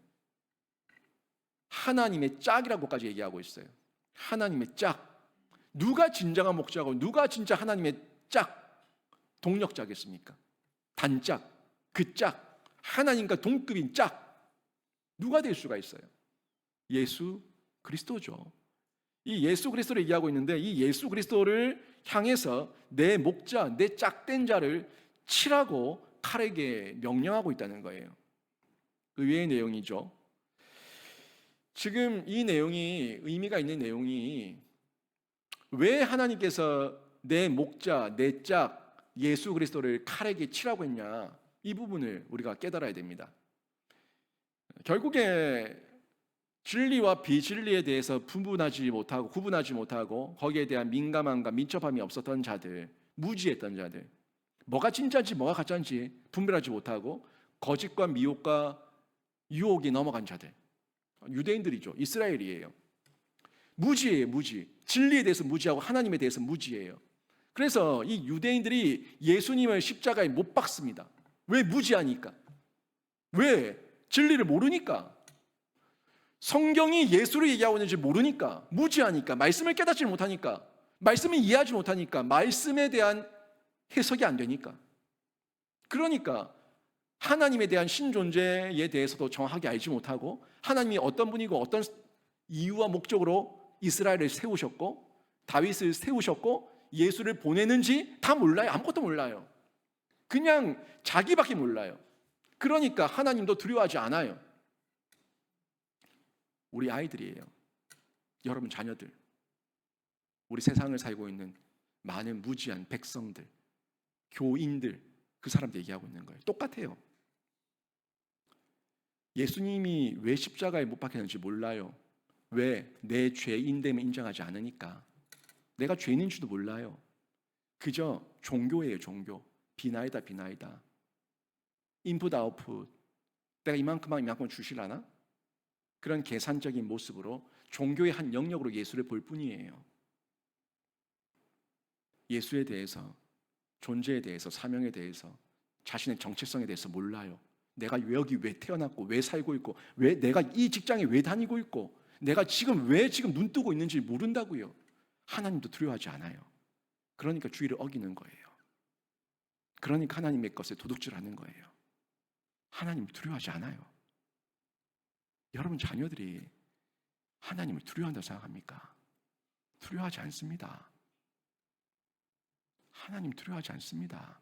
하나님의 짝이라고까지 얘기하고 있어요. 하나님의 짝. 누가 진정한 목자고 누가 진짜 하나님의 짝, 동력자겠습니까? 단짝, 그 짝, 하나님과 동급인 짝. 누가 될 수가 있어요? 예수 그리스도죠. 이 예수 그리스도를 얘기하고 있는데 이 예수 그리스도를 향해서 내 목자, 내 짝된 자를 치라고 칼에게 명령하고 있다는 거예요. 의외의 내용이죠. 지금 이 내용이 의미가 있는 내용이 왜 하나님께서 내 목자, 내 짝, 예수 그리스도를 칼에게 치라고 했냐, 이 부분을 우리가 깨달아야 됩니다. 결국에 진리와 비진리에 대해서 구분하지 못하고 거기에 대한 민감함과 민첩함이 없었던 자들, 무지했던 자들, 뭐가 진짜인지 뭐가 가짜인지 분별하지 못하고 거짓과 미혹과 유혹이 넘어간 자들, 유대인들이죠. 이스라엘이에요. 무지예요, 무지. 진리에 대해서 무지하고 하나님에 대해서 무지예요. 그래서 이 유대인들이 예수님을 십자가에 못 박습니다. 왜? 무지하니까. 왜? 진리를 모르니까. 성경이 예수를 얘기하고 있는지 모르니까, 무지하니까, 말씀을 깨닫지 못하니까, 말씀을 이해하지 못하니까, 말씀에 대한 해석이 안 되니까. 그러니까 하나님에 대한 신존재에 대해서도 정확하게 알지 못하고 하나님이 어떤 분이고 어떤 이유와 목적으로 이스라엘을 세우셨고 다윗을 세우셨고 예수를 보내는지 다 몰라요. 아무것도 몰라요. 그냥 자기밖에 몰라요. 그러니까 하나님도 두려워하지 않아요. 우리 아이들이에요. 여러분 자녀들, 우리 세상을 살고 있는 많은 무지한 백성들, 교인들, 그 사람들 얘기하고 있는 거예요. 똑같아요. 예수님이 왜 십자가에 못 박혔는지 몰라요. 왜? 내 죄인됨을 인정하지 않으니까. 내가 죄인인 줄도 몰라요. 그저 종교예요, 종교. 비나이다, 비나이다. 인풋 아웃풋. 내가 이만큼 주시려나? 그런 계산적인 모습으로 종교의 한 영역으로 예수를 볼 뿐이에요. 예수에 대해서, 존재에 대해서, 사명에 대해서, 자신의 정체성에 대해서 몰라요. 내가 여기 왜 태어났고 왜 살고 있고 왜 내가 이 직장에 왜 다니고 있고 내가 지금 왜 눈 뜨고 있는지 모른다고요. 하나님도 두려워하지 않아요. 그러니까 주의를 어기는 거예요. 그러니까 하나님의 것에 도둑질하는 거예요. 하나님 두려워하지 않아요. 여러분 자녀들이 하나님을 두려워한다고 생각합니까? 두려워하지 않습니다. 하나님 두려워하지 않습니다.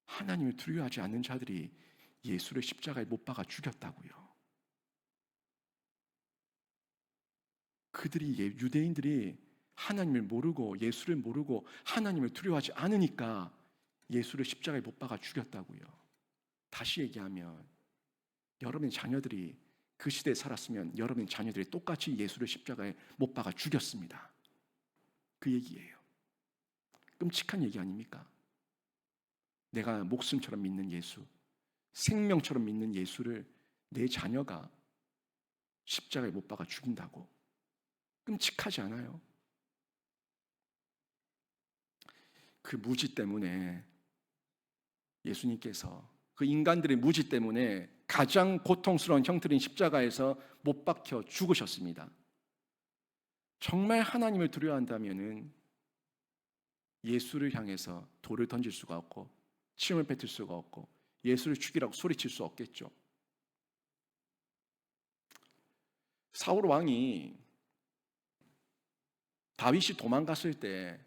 하나님을 두려워하지 않는 자들이 예수를 십자가에 못 박아 죽였다고요. 유대인들이 하나님을 모르고 예수를 모르고 하나님을 두려워하지 않으니까 예수를 십자가에 못 박아 죽였다고요. 다시 얘기하면 여러분의 자녀들이 그 시대에 살았으면 여러분의 자녀들이 똑같이 예수를 십자가에 못 박아 죽였습니다. 그 얘기예요. 끔찍한 얘기 아닙니까? 내가 목숨처럼 믿는 예수, 생명처럼 믿는 예수를 내 자녀가 십자가에 못 박아 죽인다고. 끔찍하지 않아요? 그 무지 때문에 예수님께서 그 인간들의 무지 때문에 가장 고통스러운 형틀인 십자가에서 못 박혀 죽으셨습니다. 정말 하나님을 두려워한다면은 예수를 향해서 돌을 던질 수가 없고 침을 뱉을 수가 없고 예수를 죽이라고 소리칠 수 없겠죠. 사울 왕이 다윗이 도망갔을 때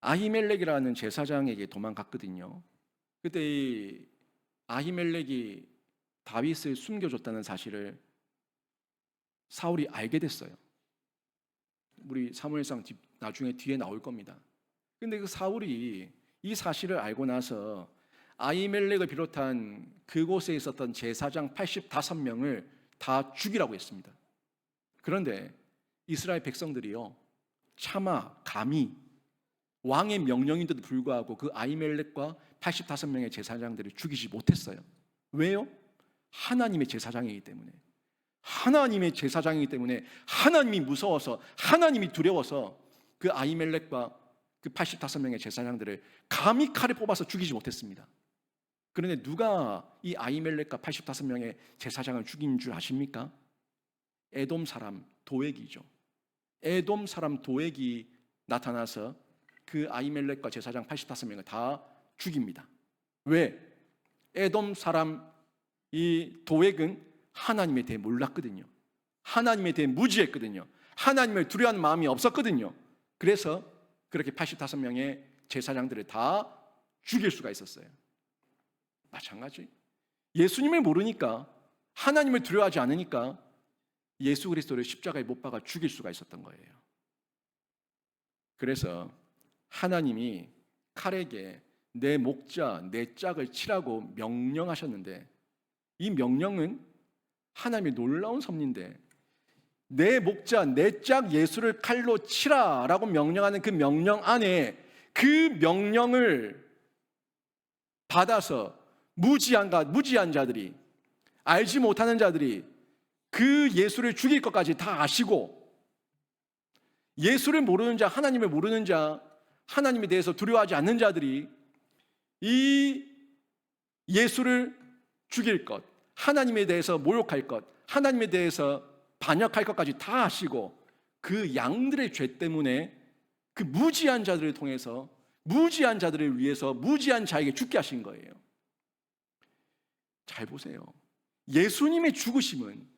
아히멜렉이라는 제사장에게 도망갔거든요. 그때 이 아히멜렉이 다윗을 숨겨줬다는 사실을 사울이 알게 됐어요. 우리 사무엘상 나중에 뒤에 나올 겁니다. 근데 그 사울이 이 사실을 알고 나서 아히멜렉을 비롯한 그곳에 있었던 제사장 85명을 다 죽이라고 했습니다. 그런데 이스라엘 백성들이요, 차마 감히 왕의 명령인데도 불구하고 그 아히멜렉과 85명의 제사장들을 죽이지 못했어요. 왜요? 하나님의 제사장이기 때문에. 하나님의 제사장이기 때문에 하나님이 무서워서, 하나님이 두려워서 그 아히멜렉과 그 85명의 제사장들을 감히 칼을 뽑아서 죽이지 못했습니다. 그런데 누가 이 아히멜렉과 85명의 제사장을 죽인 줄 아십니까? 에돔 사람 도액이죠. 에돔 사람 도액이 나타나서 그 아히멜렉과 제사장 85명을 다 죽입니다. 왜? 에돔 사람 이 도액은 하나님에 대해 몰랐거든요. 하나님에 대해 무지했거든요. 하나님을 두려워하는 마음이 없었거든요. 그래서 그렇게 85명의 제사장들을 다 죽일 수가 있었어요. 마찬가지. 예수님을 모르니까, 하나님을 두려워하지 않으니까 예수 그리스도를 십자가에 못 박아 죽일 수가 있었던 거예요. 그래서 하나님이 칼에게 내 목자, 내 짝을 치라고 명령하셨는데, 이 명령은 하나님의 놀라운 섭리인데, 내 목자, 내 짝 예수를 칼로 치라라고 명령하는 그 명령 안에 그 명령을 받아서 무지한 자들이, 알지 못하는 자들이 그 예수를 죽일 것까지 다 아시고, 예수를 모르는 자, 하나님을 모르는 자, 하나님에 대해서 두려워하지 않는 자들이 이 예수를 죽일 것, 하나님에 대해서 모욕할 것, 하나님에 대해서 반역할 것까지 다 아시고, 그 양들의 죄 때문에 그 무지한 자들을 통해서, 무지한 자들을 위해서 무지한 자에게 죽게 하신 거예요. 잘 보세요. 예수님의 죽으심은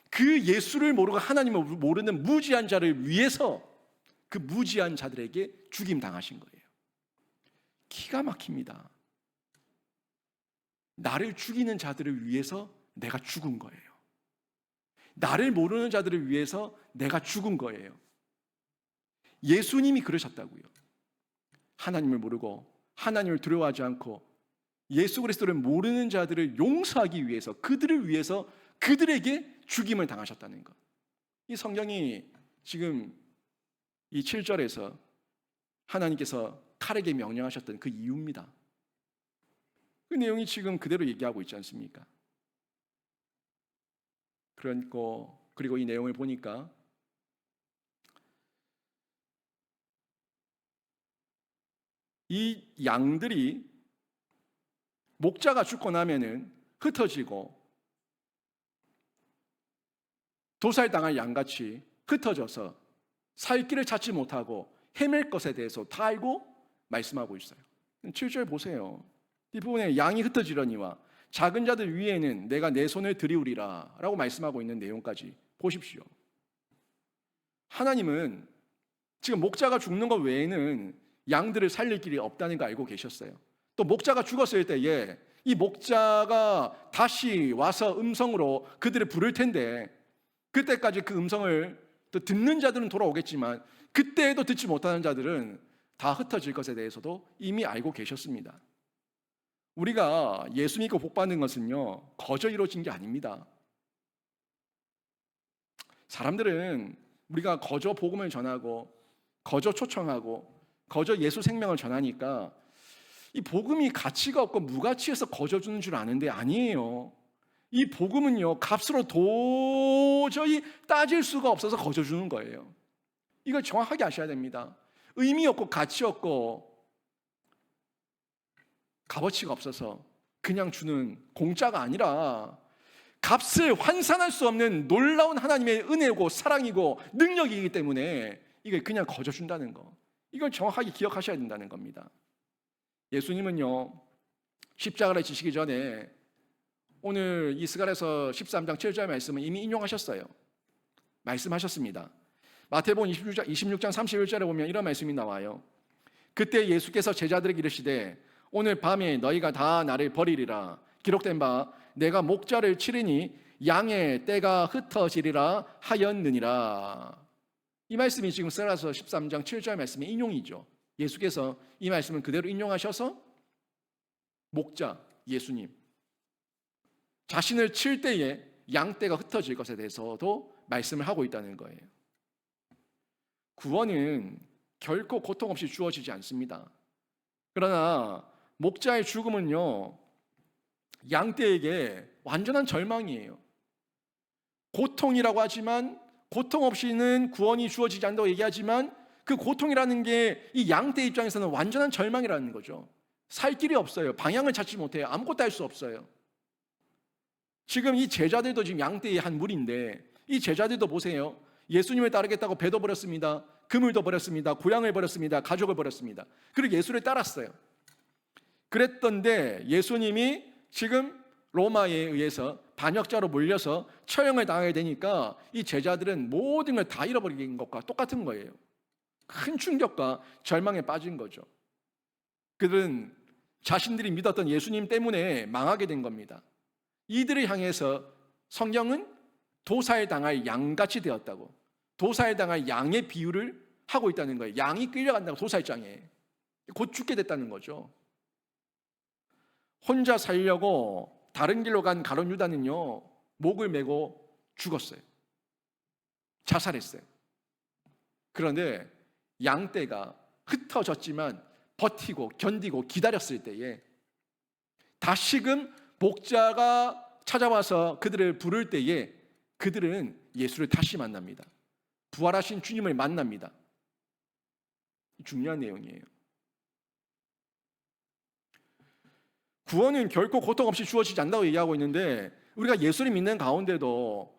그 예수를 모르고 하나님을 모르는 무지한 자를 위해서 그 무지한 자들에게 죽임 당하신 거예요. 기가 막힙니다. 나를 죽이는 자들을 위해서 내가 죽은 거예요. 나를 모르는 자들을 위해서 내가 죽은 거예요. 예수님이 그러셨다고요. 하나님을 모르고 하나님을 두려워하지 않고 예수 그리스도를 모르는 자들을 용서하기 위해서, 그들을 위해서 그들에게 죽임을 당하셨다는 것. 이 성경이 지금 이 7절에서 하나님께서 칼에게 명령하셨던 그 이유입니다. 그 내용이 지금 그대로 얘기하고 있지 않습니까? 그리고 이 내용을 보니까 이 양들이 목자가 죽고 나면은 흩어지고 도살당할 양같이 흩어져서 살 길을 찾지 못하고 헤맬 것에 대해서 다 알고 말씀하고 있어요. 7절 보세요. 이 부분에 양이 흩어지려니와 작은 자들 위에는 내가 내 손을 들이우리라 라고 말씀하고 있는 내용까지 보십시오. 하나님은 지금 목자가 죽는 것 외에는 양들을 살릴 길이 없다는 거 알고 계셨어요. 또 목자가 죽었을 때에 이 목자가 다시 와서 음성으로 그들을 부를 텐데, 그때까지 그 음성을 또 듣는 자들은 돌아오겠지만 그때에도 듣지 못하는 자들은 다 흩어질 것에 대해서도 이미 알고 계셨습니다. 우리가 예수 믿고 복 받는 것은요, 거저 이루어진 게 아닙니다. 사람들은 우리가 거저 복음을 전하고 거저 초청하고 거저 예수 생명을 전하니까 이 복음이 가치가 없고 무가치해서 거저 주는 줄 아는데 아니에요. 이 복음은요, 값으로 도저히 따질 수가 없어서 거저 주는 거예요. 이걸 정확하게 아셔야 됩니다. 의미 없고 가치 없고 값어치가 없어서 그냥 주는 공짜가 아니라 값을 환산할 수 없는 놀라운 하나님의 은혜고 사랑이고 능력이기 때문에 이걸 그냥 거저 준다는 거, 이걸 정확하게 기억하셔야 된다는 겁니다. 예수님은요, 십자가를 지시기 전에 오늘 이 스가랴서 13장 7절 말씀은 이미 인용하셨어요. 말씀하셨습니다. 마태복음 26장 31절에 보면 이런 말씀이 나와요. 그때 예수께서 제자들에게 이르시되 오늘 밤에 너희가 다 나를 버리리라. 기록된 바 내가 목자를 치리니 양의 떼가 흩어지리라 하였느니라. 이 말씀이 지금 스가랴서 13장 7절 말씀의 인용이죠. 예수께서 이 말씀을 그대로 인용하셔서 목자 예수님 자신을 칠 때에 양떼가 흩어질 것에 대해서도 말씀을 하고 있다는 거예요. 구원은 결코 고통 없이 주어지지 않습니다. 그러나 목자의 죽음은요, 양떼에게 완전한 절망이에요. 고통이라고 하지만, 고통 없이는 구원이 주어지지 않는다고 얘기하지만, 그 고통이라는 게 이 양떼 입장에서는 완전한 절망이라는 거죠. 살 길이 없어요. 방향을 찾지 못해요. 아무것도 할 수 없어요. 지금 이 제자들도 지금 양떼의 한 무리인데, 이 제자들도 보세요. 예수님을 따르겠다고 배도 버렸습니다. 그물도 버렸습니다. 고향을 버렸습니다. 가족을 버렸습니다. 그리고 예수를 따랐어요. 그랬던데 예수님이 지금 로마에 의해서 반역자로 몰려서 처형을 당하게 되니까 이 제자들은 모든 걸 다 잃어버린 것과 똑같은 거예요. 큰 충격과 절망에 빠진 거죠. 그들은 자신들이 믿었던 예수님 때문에 망하게 된 겁니다. 이들을 향해서 성경은 도살 당할 양같이 되었다고, 도살 당할 양의 비유를 하고 있다는 거예요. 양이 끌려간다고, 도살장에 곧 죽게 됐다는 거죠. 혼자 살려고 다른 길로 간 가룟 유다는요, 목을 메고 죽었어요. 자살했어요. 그런데 양떼가 흩어졌지만 버티고 견디고 기다렸을 때에 다시금 목자가 찾아와서 그들을 부를 때에 그들은 예수를 다시 만납니다. 부활하신 주님을 만납니다. 중요한 내용이에요. 구원은 결코 고통 없이 주어지지 않는다고 얘기하고 있는데, 우리가 예수를 믿는 가운데도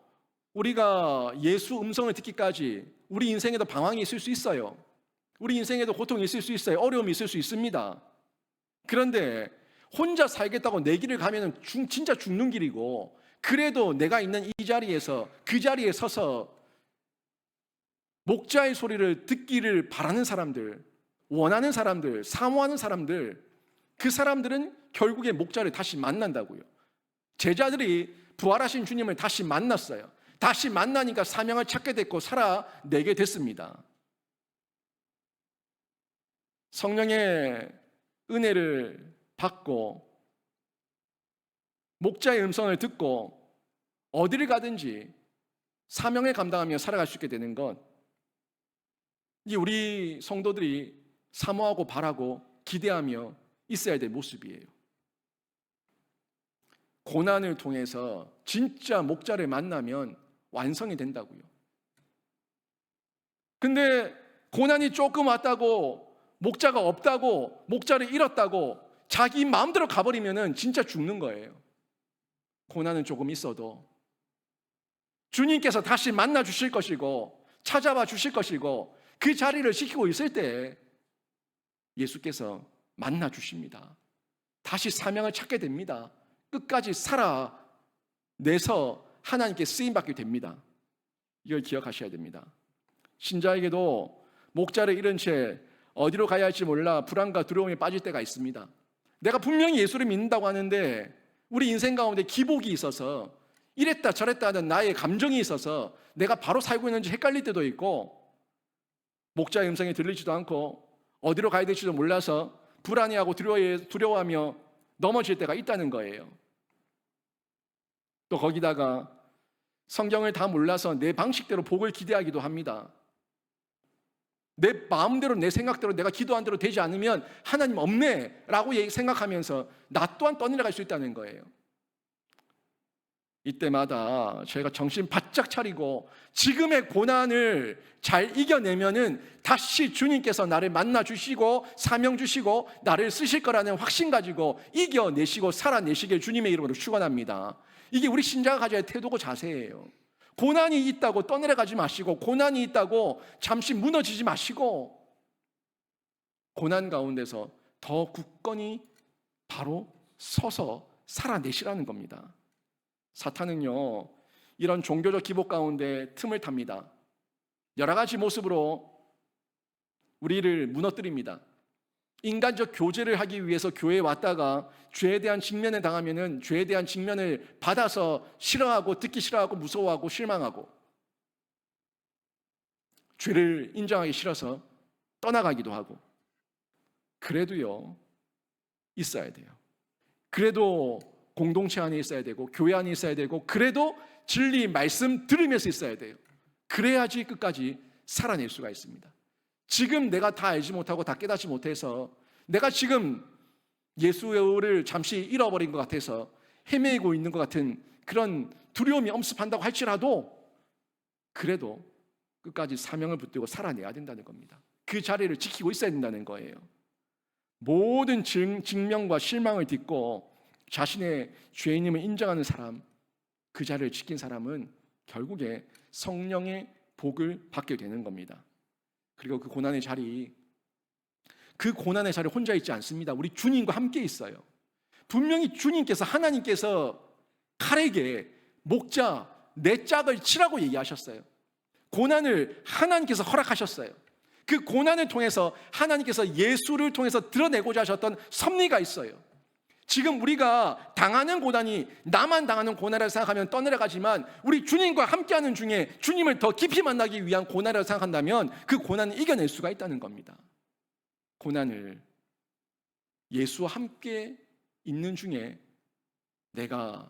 우리가 예수 음성을 듣기까지 우리 인생에도 방황이 있을 수 있어요. 우리 인생에도 고통이 있을 수 있어요. 어려움이 있을 수 있습니다. 그런데 혼자 살겠다고 내 길을 가면 진짜 죽는 길이고, 그래도 내가 있는 이 자리에서, 그 자리에 서서 목자의 소리를 듣기를 바라는 사람들, 원하는 사람들, 사모하는 사람들, 그 사람들은 결국에 목자를 다시 만난다고요. 제자들이 부활하신 주님을 다시 만났어요. 다시 만나니까 사명을 찾게 됐고 살아내게 됐습니다. 성령의 은혜를 받고 목자의 음성을 듣고 어디를 가든지 사명을 감당하며 살아갈 수 있게 되는 것, 이 우리 성도들이 사모하고 바라고 기대하며 있어야 될 모습이에요. 고난을 통해서 진짜 목자를 만나면 완성이 된다고요. 근데 고난이 조금 왔다고, 목자가 없다고, 목자를 잃었다고 자기 마음대로 가버리면 진짜 죽는 거예요. 고난은 조금 있어도 주님께서 다시 만나 주실 것이고 찾아와 주실 것이고, 그 자리를 지키고 있을 때 예수께서 만나 주십니다. 다시 사명을 찾게 됩니다. 끝까지 살아내서 하나님께 쓰임받게 됩니다. 이걸 기억하셔야 됩니다. 신자에게도 목자를 잃은 채 어디로 가야 할지 몰라 불안과 두려움에 빠질 때가 있습니다. 내가 분명히 예수를 믿는다고 하는데 우리 인생 가운데 기복이 있어서 이랬다 저랬다 하는 나의 감정이 있어서 내가 바로 살고 있는지 헷갈릴 때도 있고, 목자의 음성이 들리지도 않고 어디로 가야 될지도 몰라서 불안해하고 두려워하며 넘어질 때가 있다는 거예요. 또 거기다가 성경을 다 몰라서 내 방식대로 복을 기대하기도 합니다. 내 마음대로, 내 생각대로, 내가 기도한 대로 되지 않으면 하나님 없네 라고 생각하면서 나 또한 떠내려갈 수 있다는 거예요. 이때마다 저희가 정신 바짝 차리고 지금의 고난을 잘 이겨내면은 다시 주님께서 나를 만나 주시고 사명 주시고 나를 쓰실 거라는 확신 가지고 이겨내시고 살아내시길 주님의 이름으로 축원합니다. 이게 우리 신자가 가져야 할 태도고 자세예요. 고난이 있다고 떠내려가지 마시고, 고난이 있다고 잠시 무너지지 마시고, 고난 가운데서 더 굳건히 바로 서서 살아내시라는 겁니다. 사탄은요, 이런 종교적 기복 가운데 틈을 탑니다. 여러 가지 모습으로 우리를 무너뜨립니다. 인간적 교제를 하기 위해서 교회에 왔다가 죄에 대한 직면을 당하면은 죄에 대한 직면을 받아서 싫어하고, 듣기 싫어하고, 무서워하고, 실망하고, 죄를 인정하기 싫어서 떠나가기도 하고. 그래도요, 있어야 돼요. 그래도 공동체 안에 있어야 되고, 교회 안에 있어야 되고, 그래도 진리 말씀 들으면서 있어야 돼요. 그래야지 끝까지 살아낼 수가 있습니다. 지금 내가 다 알지 못하고 다 깨닫지 못해서 내가 지금 예수를 잠시 잃어버린 것 같아서 헤매고 있는 것 같은 그런 두려움이 엄습한다고 할지라도 그래도 끝까지 사명을 붙들고 살아내야 된다는 겁니다. 그 자리를 지키고 있어야 된다는 거예요. 모든 직명과 실망을 딛고 자신의 죄인임을 인정하는 사람, 그 자리를 지킨 사람은 결국에 성령의 복을 받게 되는 겁니다. 그리고 그 고난의 자리 혼자 있지 않습니다. 우리 주님과 함께 있어요. 분명히 주님께서, 하나님께서 칼에게 목자 내 짝을 치라고 얘기하셨어요. 고난을 하나님께서 허락하셨어요. 그 고난을 통해서 하나님께서 예수를 통해서 드러내고자 하셨던 섭리가 있어요. 지금 우리가 당하는 고난이 나만 당하는 고난이라고 생각하면 떠내려가지만, 우리 주님과 함께하는 중에 주님을 더 깊이 만나기 위한 고난이라고 생각한다면 그 고난을 이겨낼 수가 있다는 겁니다. 고난을 예수와 함께 있는 중에 내가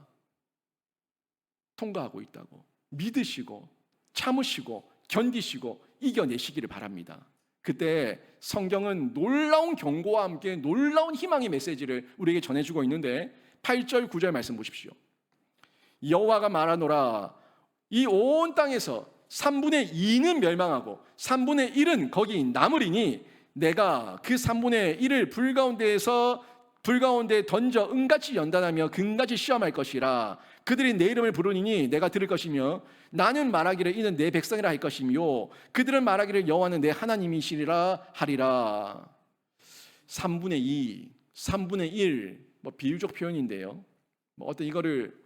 통과하고 있다고 믿으시고 참으시고 견디시고 이겨내시기를 바랍니다. 그때 성경은 놀라운 경고와 함께 놀라운 희망의 메시지를 우리에게 전해주고 있는데 8절 9절 말씀 보십시오. 여호와가 말하노라, 이 온 땅에서 3분의 2는 멸망하고 3분의 1은 거기 남으리니 내가 그 3분의 1을 불가운데 던져 은같이 연단하며 금같이 시험할 것이라. 그들이 내 이름을 부르니 내가 들을 것이며 나는 말하기를 이는 내 백성이라 할 것이며 그들은 말하기를 여호와는 내 하나님이시리라 하리라. 3분의 2, 3분의 1, 비유적 표현인데요. 어떤 이거를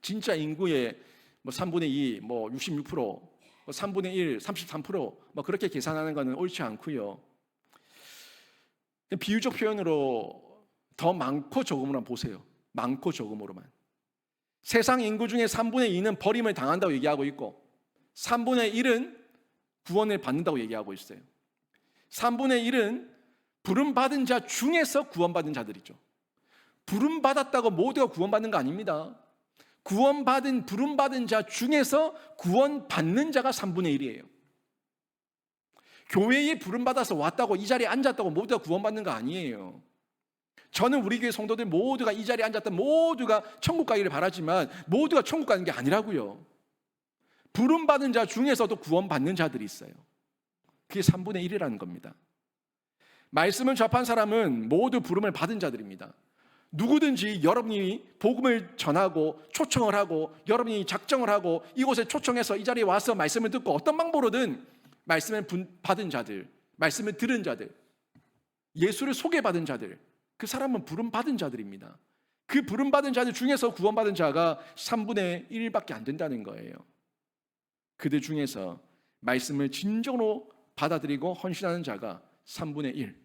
진짜 인구의 3분의 2, 66%, 3분의 1, 33% 그렇게 계산하는 것은 옳지 않고요. 비유적 표현으로 더 많고 적음으로만 보세요. 많고 적음으로만. 세상 인구 중에 3분의 2는 버림을 당한다고 얘기하고 있고 3분의 1은 구원을 받는다고 얘기하고 있어요. 3분의 1은 부름받은 자 중에서 구원받은 자들이죠. 부름받았다고 모두가 구원받는 거 아닙니다. 부름받은 자 중에서 구원받는 자가 3분의 1이에요. 교회에 부름받아서 왔다고 이 자리에 앉았다고 모두가 구원받는 거 아니에요. 저는 우리 교회 성도들 모두가 이 자리에 앉았다 모두가 천국 가기를 바라지만 모두가 천국 가는 게 아니라고요. 부름받은 자 중에서도 구원받는 자들이 있어요. 그게 3분의 1이라는 겁니다. 말씀을 접한 사람은 모두 부름을 받은 자들입니다. 누구든지 여러분이 복음을 전하고 초청을 하고 여러분이 작정을 하고 이곳에 초청해서 이 자리에 와서 말씀을 듣고 어떤 방법으로든 말씀을 받은 자들, 말씀을 들은 자들, 예수를 소개받은 자들, 그 사람은 부름받은 자들입니다. 그 부름받은 자들 중에서 구원받은 자가 3분의 1밖에 안 된다는 거예요. 그들 중에서 말씀을 진정으로 받아들이고 헌신하는 자가 3분의 1.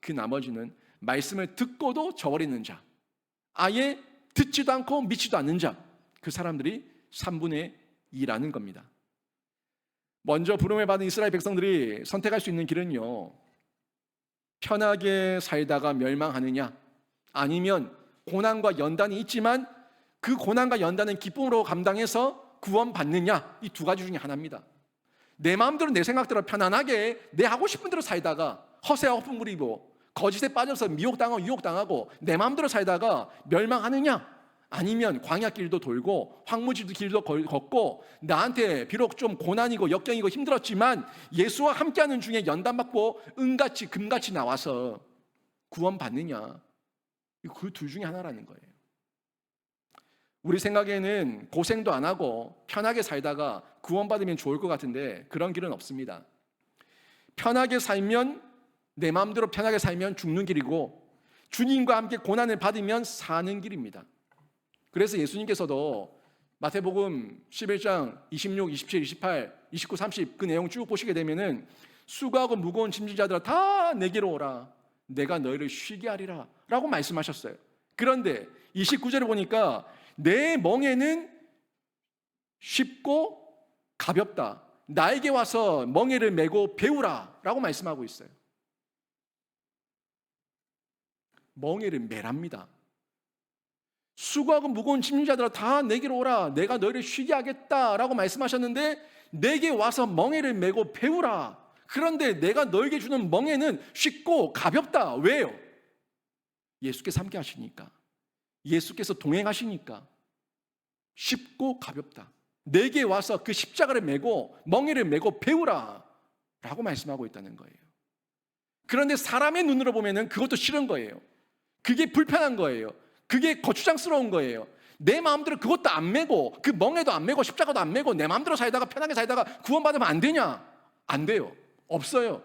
그 나머지는 말씀을 듣고도 저버리는 자, 아예 듣지도 않고 믿지도 않는 자, 그 사람들이 3분의 2라는 겁니다. 먼저 부름을 받은 이스라엘 백성들이 선택할 수 있는 길은요, 편하게 살다가 멸망하느냐, 아니면 고난과 연단이 있지만 그 고난과 연단은 기쁨으로 감당해서 구원받느냐, 이 두 가지 중에 하나입니다. 내 마음대로 내 생각대로 편안하게 내 하고 싶은 대로 살다가 허세와 허풍 부리고 거짓에 빠져서 미혹당하고 유혹당하고 내 마음대로 살다가 멸망하느냐, 아니면 광야길도 돌고 황무지 길도 걷고 나한테 비록 좀 고난이고 역경이고 힘들었지만 예수와 함께하는 중에 연단받고 은같이 금같이 나와서 구원받느냐, 그 둘 중에 하나라는 거예요. 우리 생각에는 고생도 안 하고 편하게 살다가 구원받으면 좋을 것 같은데 그런 길은 없습니다. 편하게 살면, 내 마음대로 편하게 살면 죽는 길이고 주님과 함께 고난을 받으면 사는 길입니다. 그래서 예수님께서도 마태복음 11장 26, 27, 28, 29, 30 그 내용 쭉 보시게 되면은 수고하고 무거운 짐진 자들아 다 내게로 오라, 내가 너희를 쉬게 하리라 라고 말씀하셨어요. 그런데 29절에 보니까 내 멍에는 쉽고 가볍다, 나에게 와서 멍에를 메고 배우라 라고 말씀하고 있어요. 멍에를 메랍니다. 수고하고 무거운 짐진 자들아 다 내게로 오라, 내가 너희를 쉬게 하겠다라고 말씀하셨는데 내게 와서 멍에를 메고 배우라. 그런데 내가 너에게 주는 멍에는 쉽고 가볍다. 왜요? 예수께서 함께 하시니까, 예수께서 동행하시니까 쉽고 가볍다. 내게 와서 그 십자가를 메고 멍에를 메고 배우라 라고 말씀하고 있다는 거예요. 그런데 사람의 눈으로 보면은 그것도 싫은 거예요. 그게 불편한 거예요. 그게 거추장스러운 거예요. 내 마음대로 그것도 안 메고, 그 멍에도 안 메고 십자가도 안 메고 내 마음대로 살다가 편하게 살다가 구원받으면 안 되냐? 안 돼요. 없어요.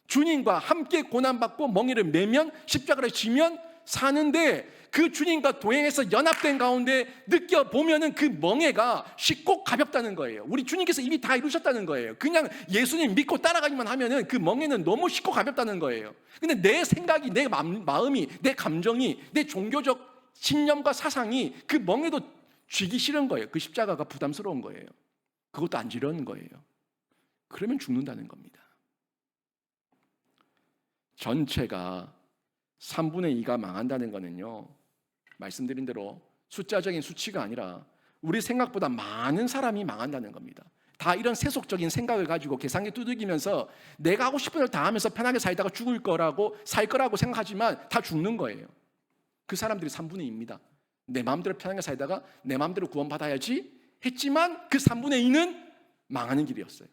주님과 함께 고난받고 멍에를 메면, 십자가를 지면 사는데, 그 주님과 동행해서 연합된 가운데 느껴보면은 그 멍에가 쉽고 가볍다는 거예요. 우리 주님께서 이미 다 이루셨다는 거예요. 그냥 예수님 믿고 따라가기만 하면은 그 멍에는 너무 쉽고 가볍다는 거예요. 근데 내 생각이, 내 마음이, 내 감정이, 내 종교적 신념과 사상이 그 멍에도 쥐기 싫은 거예요. 그 십자가가 부담스러운 거예요. 그것도 안 지려는 거예요. 그러면 죽는다는 겁니다. 전체가 3분의 2가 망한다는 거는요, 말씀드린 대로 숫자적인 수치가 아니라 우리 생각보다 많은 사람이 망한다는 겁니다. 다 이런 세속적인 생각을 가지고 계산기 두들기면서 내가 하고 싶은 걸 다 하면서 편하게 살다가 죽을 거라고, 살 거라고 생각하지만 다 죽는 거예요. 그 사람들이 3분의 2입니다. 내 마음대로 편하게 살다가 내 마음대로 구원받아야지 했지만 그 3분의 2는 망하는 길이었어요.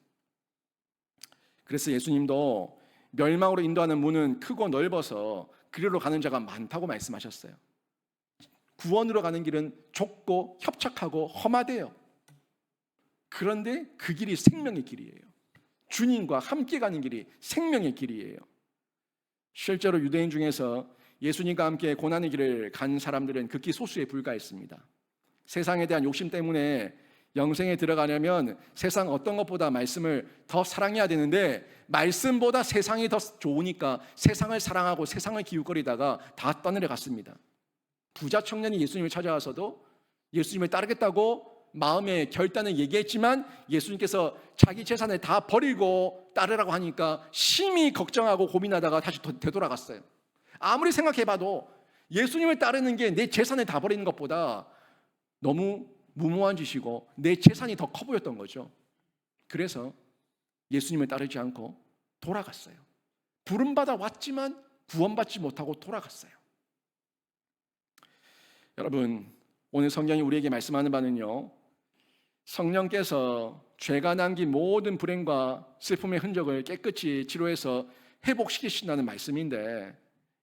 그래서 예수님도 멸망으로 인도하는 문은 크고 넓어서 그리로 가는 자가 많다고 말씀하셨어요. 구원으로 가는 길은 좁고 협착하고 험하대요. 그런데 그 길이 생명의 길이에요. 주님과 함께 가는 길이 생명의 길이에요. 실제로 유대인 중에서 예수님과 함께 고난의 길을 간 사람들은 극히 소수에 불과했습니다. 세상에 대한 욕심 때문에 영생에 들어가려면 세상 어떤 것보다 말씀을 더 사랑해야 되는데, 말씀보다 세상이 더 좋으니까 세상을 사랑하고 세상을 기웃거리다가 다 떠내려갔습니다. 부자 청년이 예수님을 찾아와서도 예수님을 따르겠다고 마음의 결단을 얘기했지만 예수님께서 자기 재산을 다 버리고 따르라고 하니까 심히 걱정하고 고민하다가 다시 되돌아갔어요. 아무리 생각해봐도 예수님을 따르는 게 내 재산을 다 버리는 것보다 너무 무모한 짓이고 내 재산이 더 커 보였던 거죠. 그래서 예수님을 따르지 않고 돌아갔어요. 부름받아 왔지만 구원받지 못하고 돌아갔어요. 여러분, 오늘 성경이 우리에게 말씀하는 바는요, 성령께서 죄가 남긴 모든 불행과 슬픔의 흔적을 깨끗이 치료해서 회복시키신다는 말씀인데,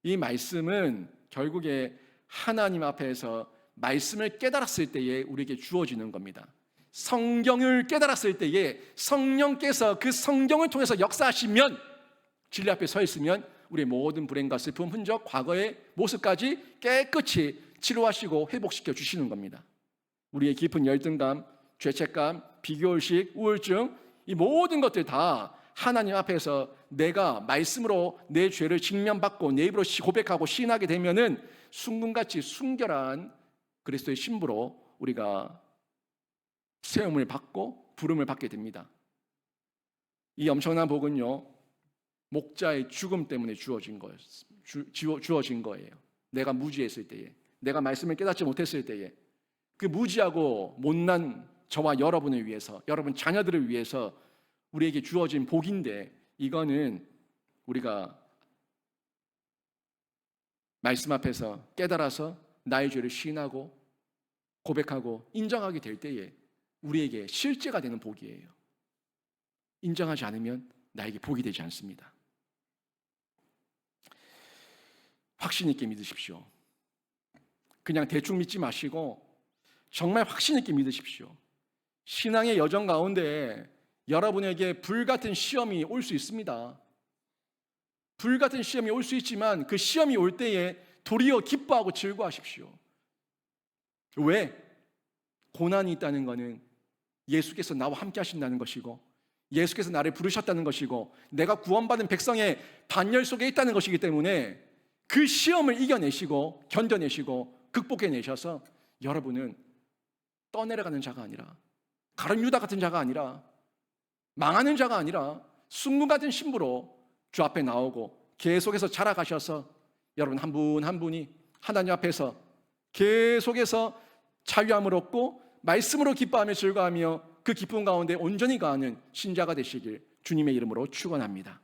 이 말씀은 결국에 하나님 앞에서 말씀을 깨달았을 때에 우리에게 주어지는 겁니다. 성경을 깨달았을 때에 성령께서 그 성경을 통해서 역사하시면, 진리 앞에 서 있으면 우리의 모든 불행과 슬픔, 흔적, 과거의 모습까지 깨끗이 치료하시고 회복시켜 주시는 겁니다. 우리의 깊은 열등감, 죄책감, 비교의식, 우울증, 이 모든 것들 다 하나님 앞에서 내가 말씀으로 내 죄를 직면받고 내 입으로 고백하고 시인하게 되면은 순금같이 순결한 그리스도의 신부로 우리가 세움을 받고 부름을 받게 됩니다. 이 엄청난 복은요, 목자의 죽음 때문에 주어진 거예요. 내가 무지했을 때에, 내가 말씀을 깨닫지 못했을 때에, 그 무지하고 못난 저와 여러분을 위해서, 여러분 자녀들을 위해서 우리에게 주어진 복인데, 이거는 우리가 말씀 앞에서 깨달아서 나의 죄를 시인하고 고백하고 인정하게 될 때에 우리에게 실제가 되는 복이에요. 인정하지 않으면 나에게 복이 되지 않습니다. 확신 있게 믿으십시오. 그냥 대충 믿지 마시고 정말 확신 있게 믿으십시오. 신앙의 여정 가운데 여러분에게 불같은 시험이 올 수 있습니다. 불같은 시험이 올 수 있지만 그 시험이 올 때에 도리어 기뻐하고 즐거워하십시오. 왜? 고난이 있다는 것은 예수께서 나와 함께 하신다는 것이고, 예수께서 나를 부르셨다는 것이고, 내가 구원받은 백성의 반열 속에 있다는 것이기 때문에 그 시험을 이겨내시고 견뎌내시고 극복해내셔서 여러분은 떠내려가는 자가 아니라, 가룟 유다 같은 자가 아니라, 망하는 자가 아니라 순금 같은 신부로 주 앞에 나오고 계속해서 자라가셔서 여러분 한 분 한 분이 하나님 앞에서 계속해서 자유함을 얻고 말씀으로 기뻐하며 즐거워하며 그 기쁨 가운데 온전히 거하는 신자가 되시길 주님의 이름으로 축원합니다.